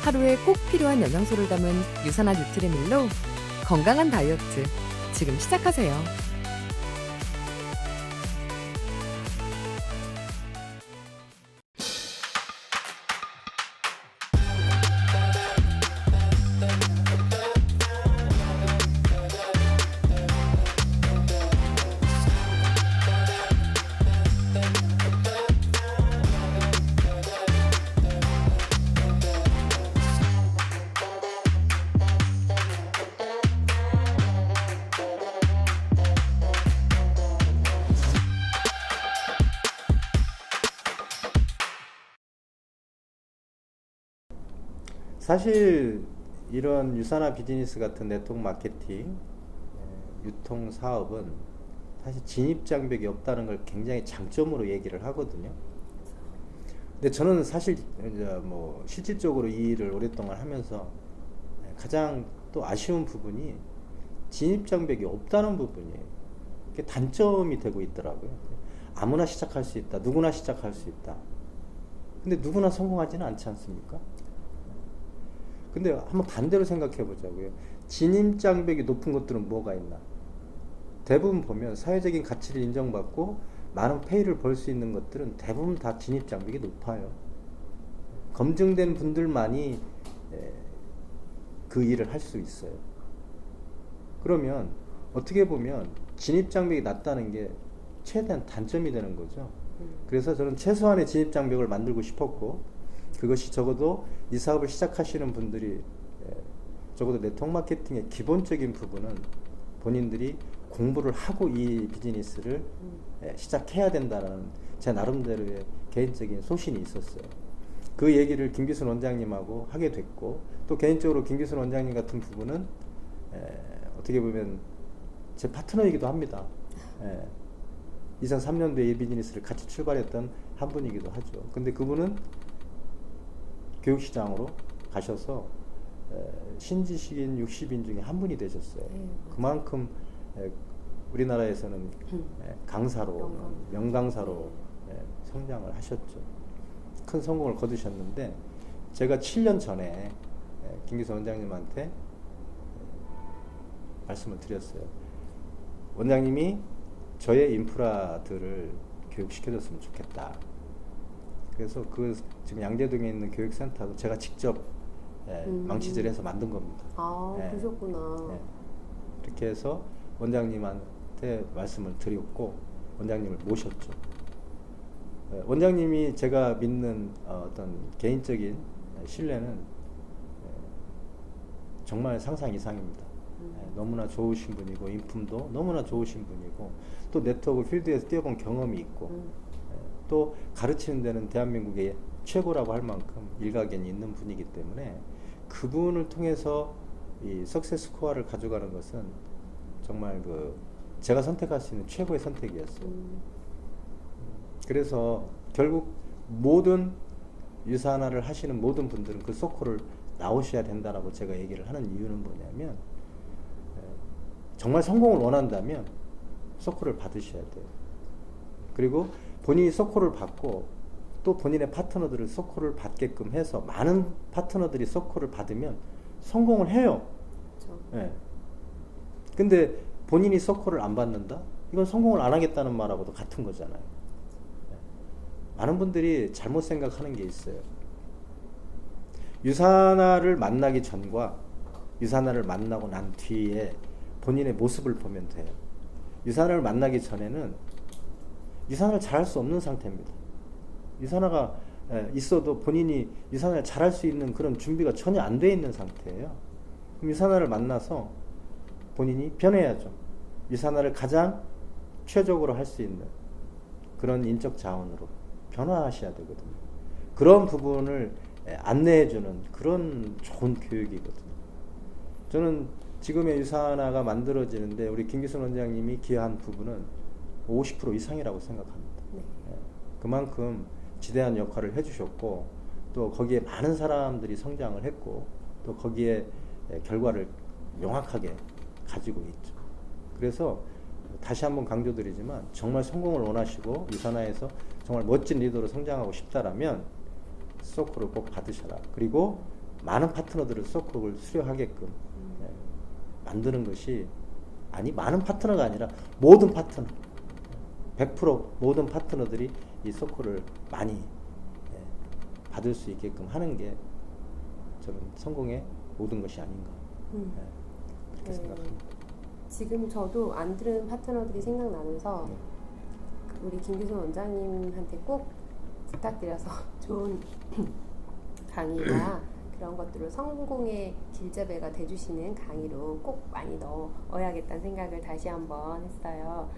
하루에 꼭 필요한 영양소를 담은 유산화 뉴트리밀로 건강한 다이어트 지금 시작하세요. 사실 이런 유산화 비즈니스 같은 네트워크 마케팅, 유통 사업은 사실 진입 장벽이 없다는 걸 굉장히 장점으로 얘기를 하거든요. 근데 저는 사실 이제 뭐 실질적으로 이 일을 오랫동안 하면서 가장 또 아쉬운 부분이 진입 장벽이 없다는 부분이에요. 그게 단점이 되고 있더라고요. 아무나 시작할 수 있다. 누구나 시작할 수 있다. 근데 누구나 성공하지는 않지 않습니까? 근데 한번 반대로 생각해 보자고요. 진입 장벽이 높은 것들은 뭐가 있나? 대부분 보면 사회적인 가치를 인정받고 많은 페이를 벌 수 있는 것들은 대부분 다 진입 장벽이 높아요. 검증된 분들만이 그 일을 할 수 있어요. 그러면 어떻게 보면 진입 장벽이 낮다는 게 최대한 단점이 되는 거죠. 그래서 저는 최소한의 진입 장벽을 만들고 싶었고 그것이 적어도 이 사업을 시작하시는 분들이 적어도 네트워크 마케팅의 기본적인 부분은 본인들이 공부를 하고 이 비즈니스를 시작해야 된다는 제 나름대로의 개인적인 소신이 있었어요. 그 얘기를 김기순 원장님하고 하게 됐고 또 개인적으로 김기순 원장님 같은 부분은 어떻게 보면 제 파트너이기도 합니다. 2003년도에 이 비즈니스를 같이 출발했던 한 분이기도 하죠. 근데 그분은 교육시장으로 가셔서 신지식인 60인 중에 한 분이 되셨어요. 그만큼 우리나라에서는 강사로, 명강사로 성장을 하셨죠. 큰 성공을 거두셨는데 제가 7년 전에 김기수 원장님한테 말씀을 드렸어요. 원장님이 저의 인프라들을 교육시켜줬으면 좋겠다. 그래서 그 지금 양재동에 있는 교육센터도 제가 직접 망치질을 해서 만든 겁니다. 그러셨구나. 이렇게 해서 원장님한테 말씀을 드렸고 원장님을 모셨죠. 원장님이 제가 믿는 어떤 개인적인 신뢰는 정말 상상 이상입니다. 너무나 좋으신 분이고 인품도 너무나 좋으신 분이고 또 네트워크 필드에서 뛰어본 경험이 있고 또 가르치는 데는 대한민국의 최고라고 할 만큼 일가견이 있는 분이기 때문에 그분을 통해서 이 석세스 스코어를 가져가는 것은 정말 제가 선택할 수 있는 최고의 선택이었어요. 그래서 결국 모든 유산화를 하시는 모든 분들은 그 소코를 나오셔야 된다라고 제가 얘기를 하는 이유는 뭐냐면 정말 성공을 원한다면 소코를 받으셔야 돼요. 그리고 본인이 소코를 받고 또 본인의 파트너들을 소코를 받게끔 해서 많은 파트너들이 소코를 받으면 성공을 해요. 그렇죠. 예. 근데 본인이 소코를 안 받는다? 이건 성공을 안 하겠다는 말하고도 같은 거잖아요. 예. 많은 분들이 잘못 생각하는 게 있어요. 유산화를 만나기 전과 유산화를 만나고 난 뒤에 본인의 모습을 보면 돼요. 유산화를 만나기 전에는 유산화를 잘할 수 없는 상태입니다. 유산화가 있어도 본인이 유산화를 잘할 수 있는 그런 준비가 전혀 안 돼 있는 상태예요. 그럼 유산화를 만나서 본인이 변해야죠. 유산화를 가장 최적으로 할 수 있는 그런 인적 자원으로 변화하셔야 되거든요. 그런 부분을 안내해주는 그런 좋은 교육이거든요. 저는 지금의 유산화가 만들어지는데 우리 김기순 원장님이 기여한 부분은 50% 이상이라고 생각합니다. 네. 그만큼 지대한 역할을 해주셨고 또 거기에 많은 사람들이 성장을 했고 또 거기에 결과를 명확하게 가지고 있죠. 그래서 다시 한번 강조드리지만 정말 성공을 원하시고 유산화에서 정말 멋진 리더로 성장하고 싶다라면 소코를 꼭 받으셔라. 그리고 많은 파트너들을 소코를 수료하게끔 만드는 것이 많은 파트너가 아니라 모든 파트너 100% 모든 파트너들이 이 소코를 많이 받을 수 있게끔 하는 게 저는 성공의 모든 것이 아닌가 그렇게 생각합니다. 지금 저도 안 들은 파트너들이 생각나면서 우리 김기순 원장님한테 꼭 부탁드려서 좋은 강의나 그런 것들을 성공의 길잡이가 돼주시는 강의로 꼭 많이 넣어야겠다는 생각을 다시 한번 했어요.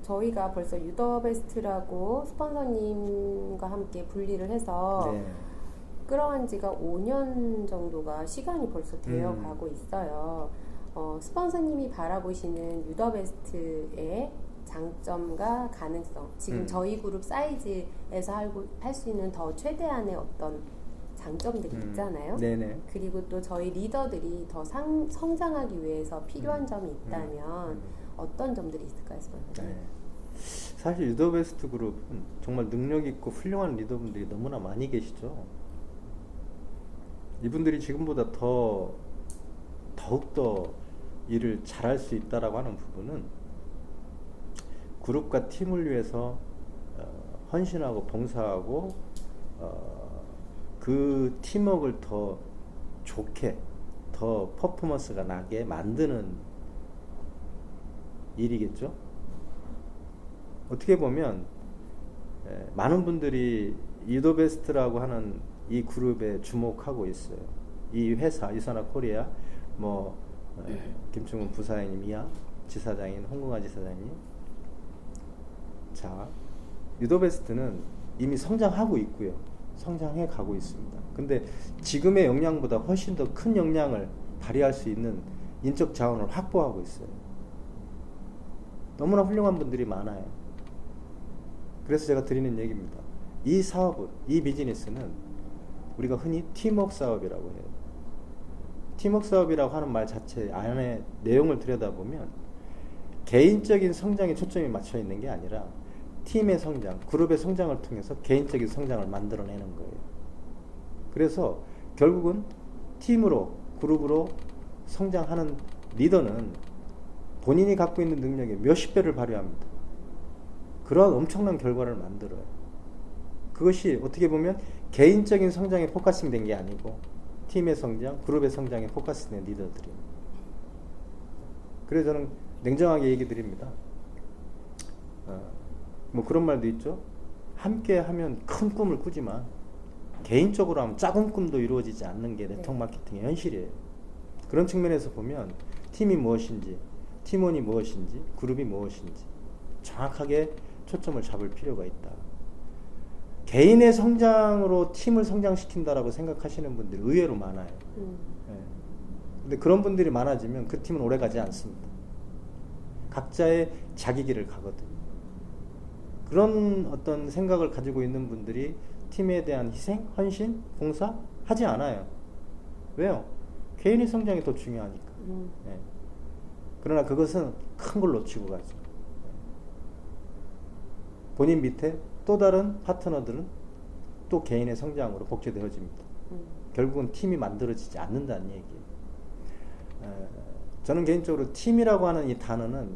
저희가 벌써 유더베스트라고 스폰서님과 함께 분리를 해서 네. 끌어간 지가 5년 정도가 시간이 벌써 되어 가고 있어요. 스폰서님이 바라보시는 유더베스트의 장점과 가능성, 지금 저희 그룹 사이즈에서 할 수 있는 더 최대한의 어떤 장점들이 있잖아요. 네네. 그리고 또 저희 리더들이 더 성장하기 위해서 필요한 점이 있다면 어떤 점들이 있을까요, 스폰서님? 네. 사실 유더베스트 그룹은 정말 능력 있고 훌륭한 리더분들이 너무나 많이 계시죠. 이분들이 지금보다 더욱더 일을 잘할 수 있다라고 하는 부분은 그룹과 팀을 위해서 헌신하고 봉사하고 그 팀워크를 더 좋게 더 퍼포먼스가 나게 만드는 일이겠죠. 어떻게 보면 많은 분들이 유더베스트라고 하는 이 그룹에 주목하고 있어요. 이 회사 유산화 코리아 김충훈 부사장님이야 지사장인 홍궁아 지사장님. 자, 유더베스트는 이미 성장하고 있고요. 성장해 가고 있습니다. 근데 지금의 역량보다 훨씬 더 큰 역량을 발휘할 수 있는 인적 자원을 확보하고 있어요. 너무나 훌륭한 분들이 많아요. 그래서 제가 드리는 얘기입니다. 이 사업은, 이 비즈니스는 우리가 흔히 팀워크 사업이라고 해요. 팀워크 사업이라고 하는 말 자체 안에 내용을 들여다보면 개인적인 성장에 초점이 맞춰 있는 게 아니라 팀의 성장, 그룹의 성장을 통해서 개인적인 성장을 만들어내는 거예요. 그래서 결국은 팀으로, 그룹으로 성장하는 리더는 본인이 갖고 있는 능력의 몇십 배를 발휘합니다. 그러한 엄청난 결과를 만들어요. 그것이 어떻게 보면 개인적인 성장에 포커싱 된 게 아니고 팀의 성장, 그룹의 성장에 포커싱 된 리더들이에요. 그래서 저는 냉정하게 얘기 드립니다. 그런 말도 있죠. 함께 하면 큰 꿈을 꾸지만 개인적으로 하면 작은 꿈도 이루어지지 않는 게 네트워크 마케팅의 현실이에요. 그런 측면에서 보면 팀이 무엇인지, 팀원이 무엇인지, 그룹이 무엇인지 정확하게 초점을 잡을 필요가 있다. 개인의 성장으로 팀을 성장시킨다라고 생각하시는 분들이 의외로 많아요. 예. 근데 그런 분들이 많아지면 그 팀은 오래 가지 않습니다. 각자의 자기 길을 가거든요. 그런 어떤 생각을 가지고 있는 분들이 팀에 대한 희생, 헌신, 봉사 하지 않아요. 왜요? 개인의 성장이 더 중요하니까. 예. 그러나 그것은 큰 걸 놓치고 가죠. 본인 밑에 또 다른 파트너들은 또 개인의 성장으로 복제되어집니다. 결국은 팀이 만들어지지 않는다는 얘기예요. 저는 개인적으로 팀이라고 하는 이 단어는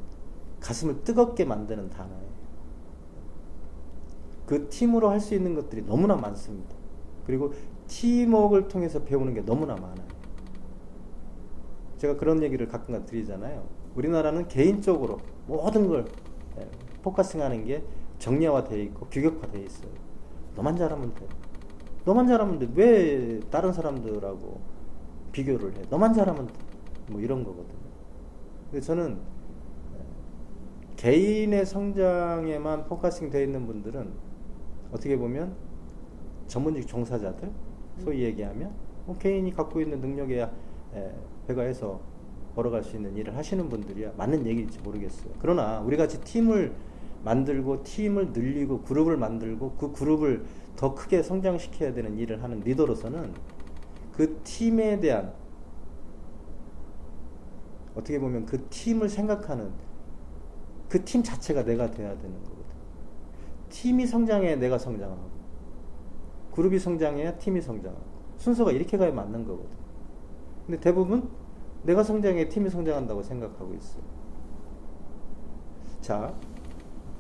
가슴을 뜨겁게 만드는 단어예요. 그 팀으로 할 수 있는 것들이 너무나 많습니다. 그리고 팀워크를 통해서 배우는 게 너무나 많아요. 제가 그런 얘기를 가끔가다 드리잖아요. 우리나라는 개인적으로 모든 걸 포커싱하는 게 정량화되어 있고 규격화되어 있어요. 너만 잘하면 돼. 너만 잘하면 돼. 왜 다른 사람들하고 비교를 해? 너만 잘하면 돼. 뭐 이런 거거든요. 근데 저는 개인의 성장에만 포커싱 되어 있는 분들은 어떻게 보면 전문직 종사자들, 소위 얘기하면 개인이 갖고 있는 능력에 배가해서 벌어갈 수 있는 일을 하시는 분들이야 맞는 얘기일지 모르겠어요. 그러나 우리 같이 팀을 만들고 팀을 늘리고 그룹을 만들고 그 그룹을 더 크게 성장시켜야 되는 일을 하는 리더로서는 그 팀에 대한 어떻게 보면 그 팀을 생각하는 그 팀 자체가 내가 돼야 되는 거거든. 팀이 성장해야 내가 성장하고 그룹이 성장해야 팀이 성장하고 순서가 이렇게 가야 맞는 거거든. 근데 대부분 내가 성장해야 팀이 성장한다고 생각하고 있어요. 자,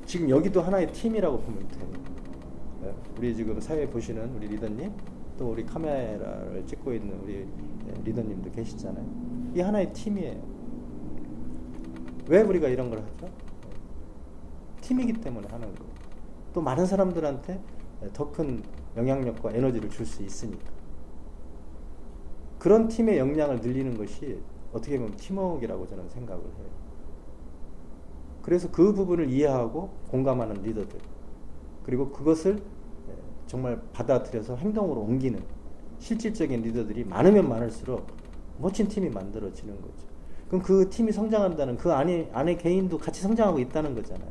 지금 여기도 하나의 팀이라고 보면 돼요. 우리 지금 사회 보시는 우리 리더님, 또 우리 카메라를 찍고 있는 우리 리더님도 계시잖아요. 이 하나의 팀이에요. 왜 우리가 이런 걸 하죠? 팀이기 때문에 하는 거예요. 또 많은 사람들한테 더 큰 영향력과 에너지를 줄 수 있으니까. 그런 팀의 역량을 늘리는 것이 어떻게 보면 팀워크라고 저는 생각을 해요. 그래서 그 부분을 이해하고 공감하는 리더들, 그리고 그것을 정말 받아들여서 행동으로 옮기는 실질적인 리더들이 많으면 많을수록 멋진 팀이 만들어지는 거죠. 그럼 그 팀이 성장한다는 그 안에 개인도 같이 성장하고 있다는 거잖아요.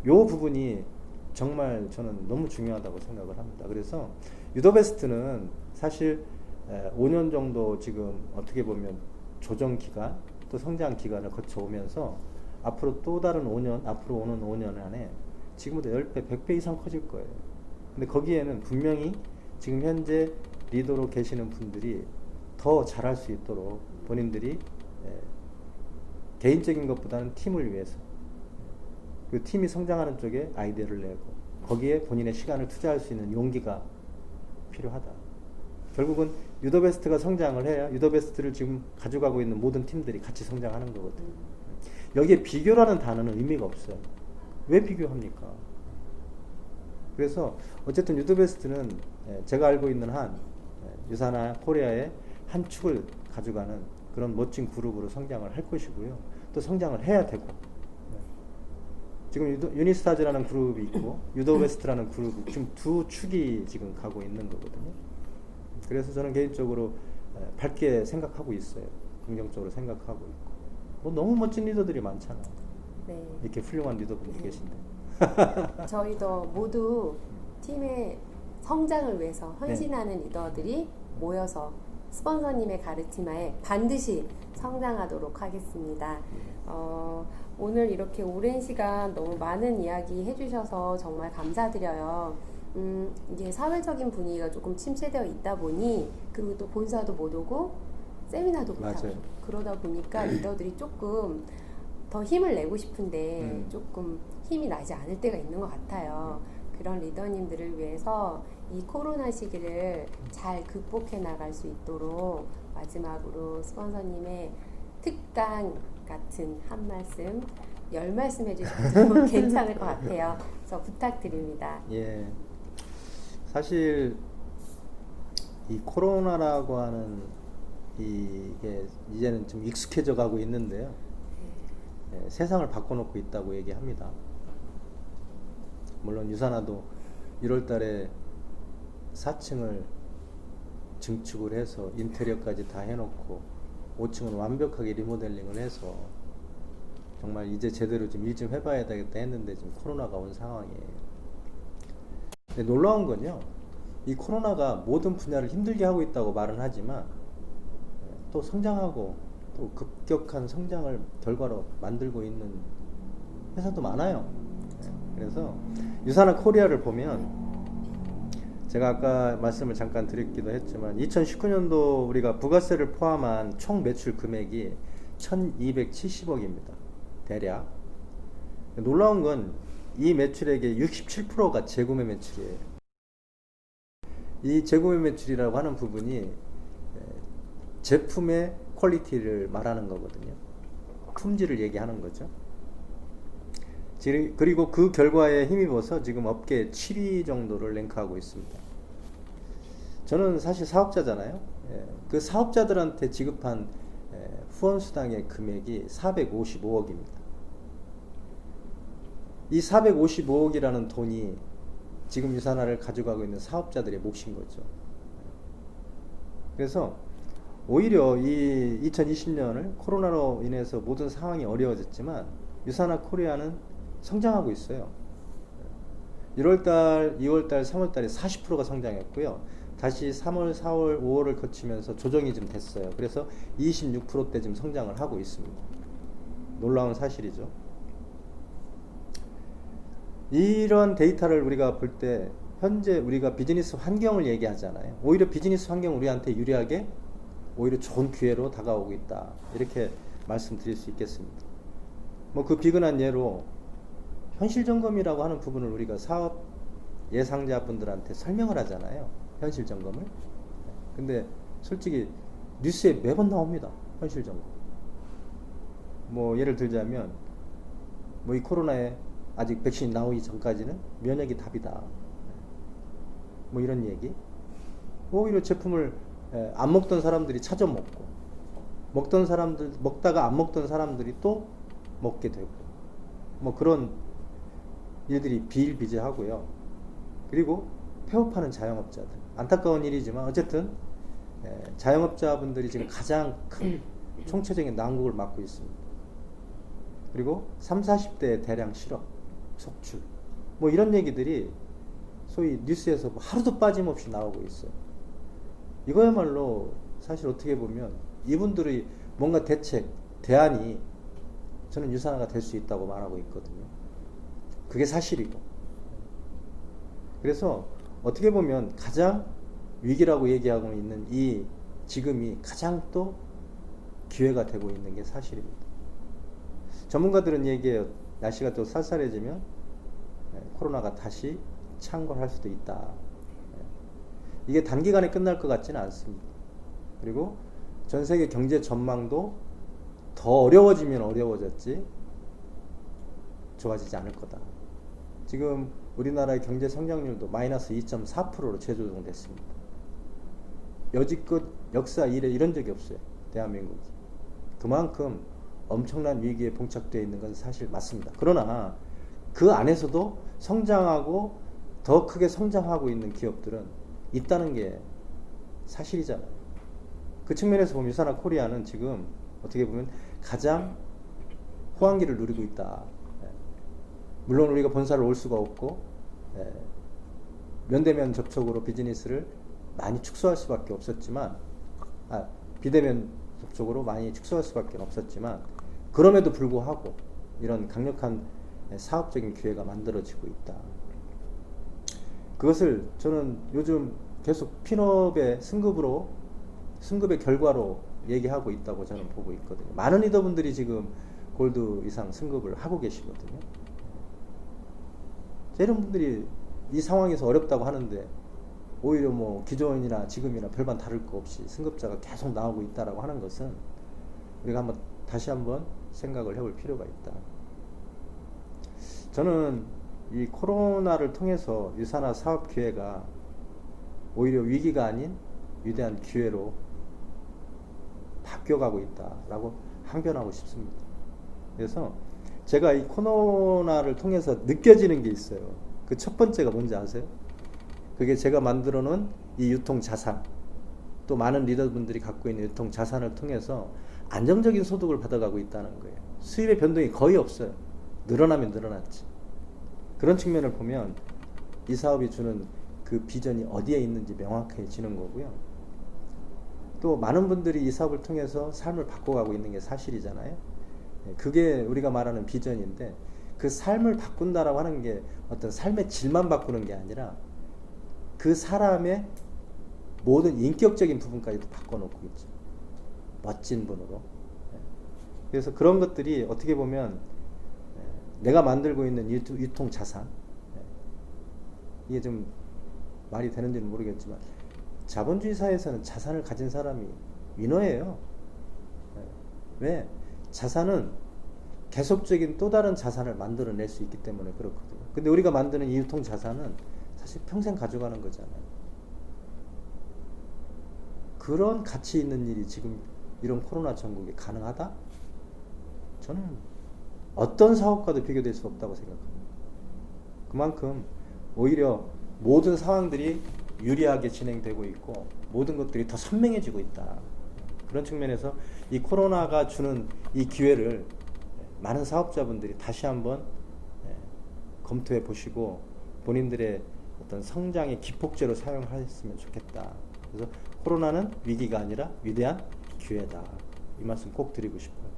요 부분이 정말 저는 너무 중요하다고 생각을 합니다. 그래서 유더베스트는 사실 5년 정도 지금 어떻게 보면 조정 기간 또 성장 기간을 거쳐오면서 앞으로 또 다른 5년, 앞으로 오는 5년 안에 지금보다 10배, 100배 이상 커질 거예요. 근데 거기에는 분명히 지금 현재 리더로 계시는 분들이 더 잘할 수 있도록 본인들이 개인적인 것보다는 팀을 위해서 그 팀이 성장하는 쪽에 아이디어를 내고 거기에 본인의 시간을 투자할 수 있는 용기가 필요하다. 결국은 유더베스트가 성장을 해야 유더베스트를 지금 가져가고 있는 모든 팀들이 같이 성장하는 거거든요. 여기에 비교라는 단어는 의미가 없어요. 왜 비교합니까? 그래서 어쨌든 유더베스트는 제가 알고 있는 한 유사나 코리아의 한 축을 가져가는 그런 멋진 그룹으로 성장을 할 것이고요. 또 성장을 해야 되고 지금 유니스타즈라는 그룹이 있고 유더베스트라는 그룹이 지금 두 축이 지금 가고 있는 거거든요. 그래서 저는 개인적으로 밝게 생각하고 있어요. 긍정적으로 생각하고 있고 뭐 너무 멋진 리더들이 많잖아요. 네. 이렇게 훌륭한 리더분들이 계신데 저희도 모두 팀의 성장을 위해서 헌신하는 리더들이 모여서 스폰서님의 가르침하에 반드시 성장하도록 하겠습니다. 오늘 이렇게 오랜 시간 너무 많은 이야기 해주셔서 정말 감사드려요. 이게 사회적인 분위기가 조금 침체되어 있다 보니 그리고 또 본사도 못 오고 세미나도 못 하고 그러다 보니까 리더들이 조금 더 힘을 내고 싶은데 조금 힘이 나지 않을 때가 있는 것 같아요. 그런 리더님들을 위해서 이 코로나 시기를 잘 극복해 나갈 수 있도록 마지막으로 스폰서님의 특강 같은 한 말씀, 10말씀 해주셔도 괜찮을 것 같아요. 그래서 부탁드립니다. 예, 사실 이 코로나라고 하는 이게 이제는 좀 익숙해져 가고 있는데요. 세상을 바꿔놓고 있다고 얘기합니다. 물론 유산화도 1월 달에 4층을 증축을 해서 인테리어까지 다 해놓고 5층은 완벽하게 리모델링을 해서 정말 이제 제대로 좀 일 좀 해봐야 되겠다 했는데 지금 코로나가 온 상황이에요. 근데 놀라운 건요, 이 코로나가 모든 분야를 힘들게 하고 있다고 말은 하지만 또 성장하고 또 급격한 성장을 결과로 만들고 있는 회사도 많아요. 그래서 유산화 코리아를 보면 제가 아까 말씀을 잠깐 드렸기도 했지만 2019년도 우리가 부가세를 포함한 총 매출 금액이 1270억입니다. 대략. 놀라운 건 이 매출액의 67%가 재구매 매출이에요. 이 재구매 매출이라고 하는 부분이 제품의 퀄리티를 말하는 거거든요. 품질을 얘기하는 거죠. 그리고 그 결과에 힘입어서 지금 업계 7위 정도를 랭크하고 있습니다. 저는 사실 사업자잖아요. 그 사업자들한테 지급한 후원수당의 금액이 455억입니다. 이 455억이라는 돈이 지금 유산화를 가져가고 있는 사업자들의 몫인 거죠. 그래서 오히려 이 2020년을 코로나로 인해서 모든 상황이 어려워졌지만 유산화 코리아는 성장하고 있어요. 1월달, 2월달, 3월달에 40%가 성장했고요. 다시 3월, 4월, 5월을 거치면서 조정이 좀 됐어요. 그래서 26%대 지금 성장을 하고 있습니다. 놀라운 사실이죠. 이런 데이터를 우리가 볼 때 현재 우리가 비즈니스 환경을 얘기하잖아요. 오히려 비즈니스 환경 우리한테 유리하게 오히려 좋은 기회로 다가오고 있다. 이렇게 말씀드릴 수 있겠습니다. 뭐 그 비근한 예로 현실 점검이라고 하는 부분을 우리가 사업 예상자분들한테 설명을 하잖아요. 현실 점검을. 근데 솔직히 뉴스에 매번 나옵니다. 현실 점검. 뭐 예를 들자면 뭐 이 코로나에 아직 백신이 나오기 전까지는 면역이 답이다. 뭐 이런 얘기. 오히려 제품을 안 먹던 사람들이 찾아 먹고, 먹던 사람들 먹다가 안 먹던 사람들이 또 먹게 되고, 뭐 그런 일들이 비일비재하고요. 그리고 폐업하는 자영업자들, 안타까운 일이지만 어쨌든 자영업자분들이 지금 가장 큰 총체적인 난국을 맞고 있습니다. 그리고 30, 40대의 대량 실업, 속출, 뭐 이런 얘기들이 소위 뉴스에서 하루도 빠짐없이 나오고 있어요. 이거야말로 사실 어떻게 보면 이분들의 뭔가 대책, 대안이 저는 유산화가 될 수 있다고 말하고 있거든요. 그게 사실이고. 그래서 어떻게 보면 가장 위기라고 얘기하고 있는 이 지금이 가장 또 기회가 되고 있는 게 사실입니다. 전문가들은 얘기해요. 날씨가 또 쌀쌀해지면 코로나가 다시 창궐할 수도 있다. 이게 단기간에 끝날 것 같지는 않습니다. 그리고 전 세계 경제 전망도 더 어려워지면 어려워졌지 좋아지지 않을 거다. 지금 우리나라의 경제 성장률도 마이너스 2.4%로 재조정됐습니다. 여지껏 역사 이래 이런 적이 없어요. 대한민국이. 그만큼 엄청난 위기에 봉착되어 있는 건 사실 맞습니다. 그러나 그 안에서도 성장하고 더 크게 성장하고 있는 기업들은 있다는 게 사실이잖아요. 그 측면에서 보면 유산화 코리아는 지금 어떻게 보면 가장 호황기를 누리고 있다. 물론 우리가 본사를 올 수가 없고 면대면 접촉으로 비즈니스를 많이 축소할 수밖에 없었지만 비대면 접촉으로 많이 축소할 수밖에 없었지만 그럼에도 불구하고 이런 강력한 사업적인 기회가 만들어지고 있다. 그것을 저는 요즘 계속 핀업의 승급의 결과로 얘기하고 있다고 저는 보고 있거든요. 많은 리더분들이 지금 골드 이상 승급을 하고 계시거든요. 이런 분들이 이 상황에서 어렵다고 하는데 오히려 뭐 기존이나 지금이나 별반 다를 거 없이 승급자가 계속 나오고 있다라고 하는 것은 우리가 다시 한번 생각을 해볼 필요가 있다. 저는 이 코로나를 통해서 유산화 사업 기회가 오히려 위기가 아닌 위대한 기회로 바뀌어가고 있다라고 항변하고 싶습니다. 그래서 제가 이 코로나를 통해서 느껴지는 게 있어요. 그 첫 번째가 뭔지 아세요? 그게 제가 만들어 놓은 이 유통 자산, 또 많은 리더분들이 갖고 있는 유통 자산을 통해서 안정적인 소득을 받아가고 있다는 거예요. 수입의 변동이 거의 없어요. 늘어나면 늘어났지. 그런 측면을 보면 이 사업이 주는 그 비전이 어디에 있는지 명확해지는 거고요. 또 많은 분들이 이 사업을 통해서 삶을 바꿔가고 있는 게 사실이잖아요. 그게 우리가 말하는 비전인데, 그 삶을 바꾼다라고 하는 게 어떤 삶의 질만 바꾸는 게 아니라 그 사람의 모든 인격적인 부분까지도 바꿔놓고 있죠. 멋진 분으로. 그래서 그런 것들이 어떻게 보면 내가 만들고 있는 유통 자산, 이게 좀 말이 되는지는 모르겠지만 자본주의 사회에서는 자산을 가진 사람이 위너예요. 왜? 자산은 계속적인 또 다른 자산을 만들어낼 수 있기 때문에 그렇거든요. 근데 우리가 만드는 이 유통 자산은 사실 평생 가져가는 거잖아요. 그런 가치 있는 일이 지금 이런 코로나 전국에 가능하다? 저는 어떤 사업과도 비교될 수 없다고 생각합니다. 그만큼 오히려 모든 상황들이 유리하게 진행되고 있고 모든 것들이 더 선명해지고 있다. 그런 측면에서 이 코로나가 주는 이 기회를 많은 사업자분들이 다시 한번 검토해 보시고 본인들의 어떤 성장의 기폭제로 사용하셨으면 좋겠다. 그래서 코로나는 위기가 아니라 위대한 기회다. 이 말씀 꼭 드리고 싶어요.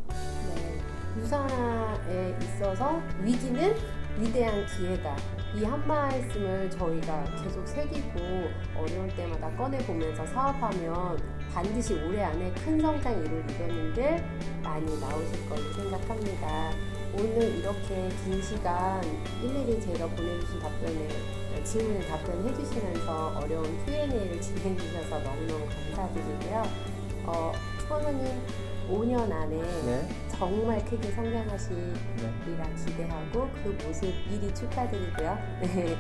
네, 유산화에 있어서 위기는 위대한 기회다. 이 한 말씀을 저희가 계속 새기고 어려울 때마다 꺼내보면서 사업하면 반드시 올해 안에 큰 성장 이룰 리더님들 많이 나오실 걸로 생각합니다. 오늘 이렇게 긴 시간 일일이 제가 보내주신 질문에 답변해 주시면서 어려운 Q&A를 진행해 주셔서 너무너무 감사드리고요. 추방원님 5년 안에 네. 정말 크게 성장하시리라 기대하고 그 모습 미리 축하드리고요. 네,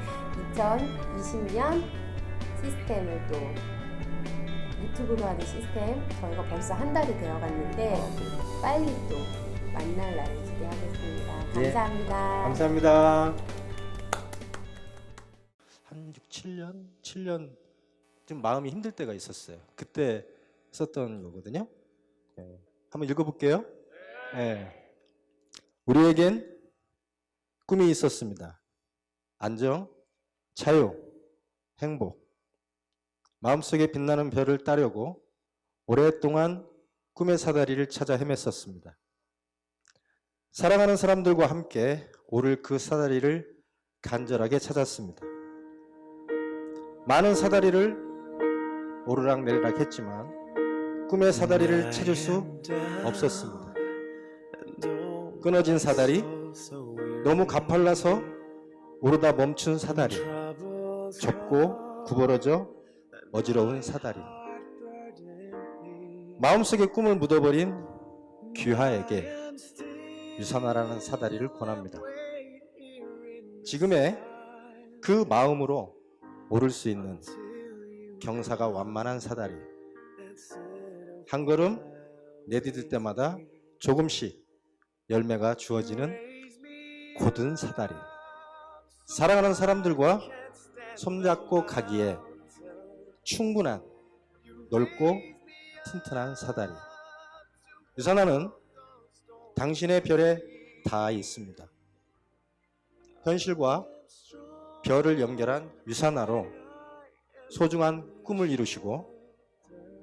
2020년 시스템을 또 유튜브로 하는 시스템 저희가 벌써 한 달이 되어갔는데 빨리 또 만날 날을 기대하겠습니다. 네. 감사합니다. 감사합니다. 한 7년 좀 마음이 힘들 때가 있었어요. 그때 썼던 거거든요. 네. 한번 읽어볼게요. 네. 우리에겐 꿈이 있었습니다. 안정, 자유, 행복. 마음속에 빛나는 별을 따려고 오랫동안 꿈의 사다리를 찾아 헤맸었습니다. 사랑하는 사람들과 함께 오를 그 사다리를 간절하게 찾았습니다. 많은 사다리를 오르락내리락 했지만 꿈의 사다리를 찾을 수 없었습니다. 끊어진 사다리, 너무 가팔라서 오르다 멈춘 사다리, 좁고 구부러져 어지러운 사다리. 마음속에 꿈을 묻어버린 귀하에게 유산화라는 사다리를 권합니다. 지금의 그 마음으로 오를 수 있는 경사가 완만한 사다리, 한 걸음 내디딜 때마다 조금씩 열매가 주어지는 고든 사다리, 사랑하는 사람들과 손잡고 가기에 충분한 넓고 튼튼한 사다리. 유산화는 당신의 별에 닿아 있습니다. 현실과 별을 연결한 유산화로 소중한 꿈을 이루시고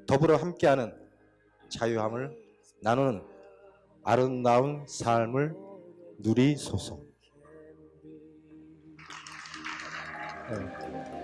더불어 함께하는 자유함을 나누는 아름다운 삶을 누리소서. 네.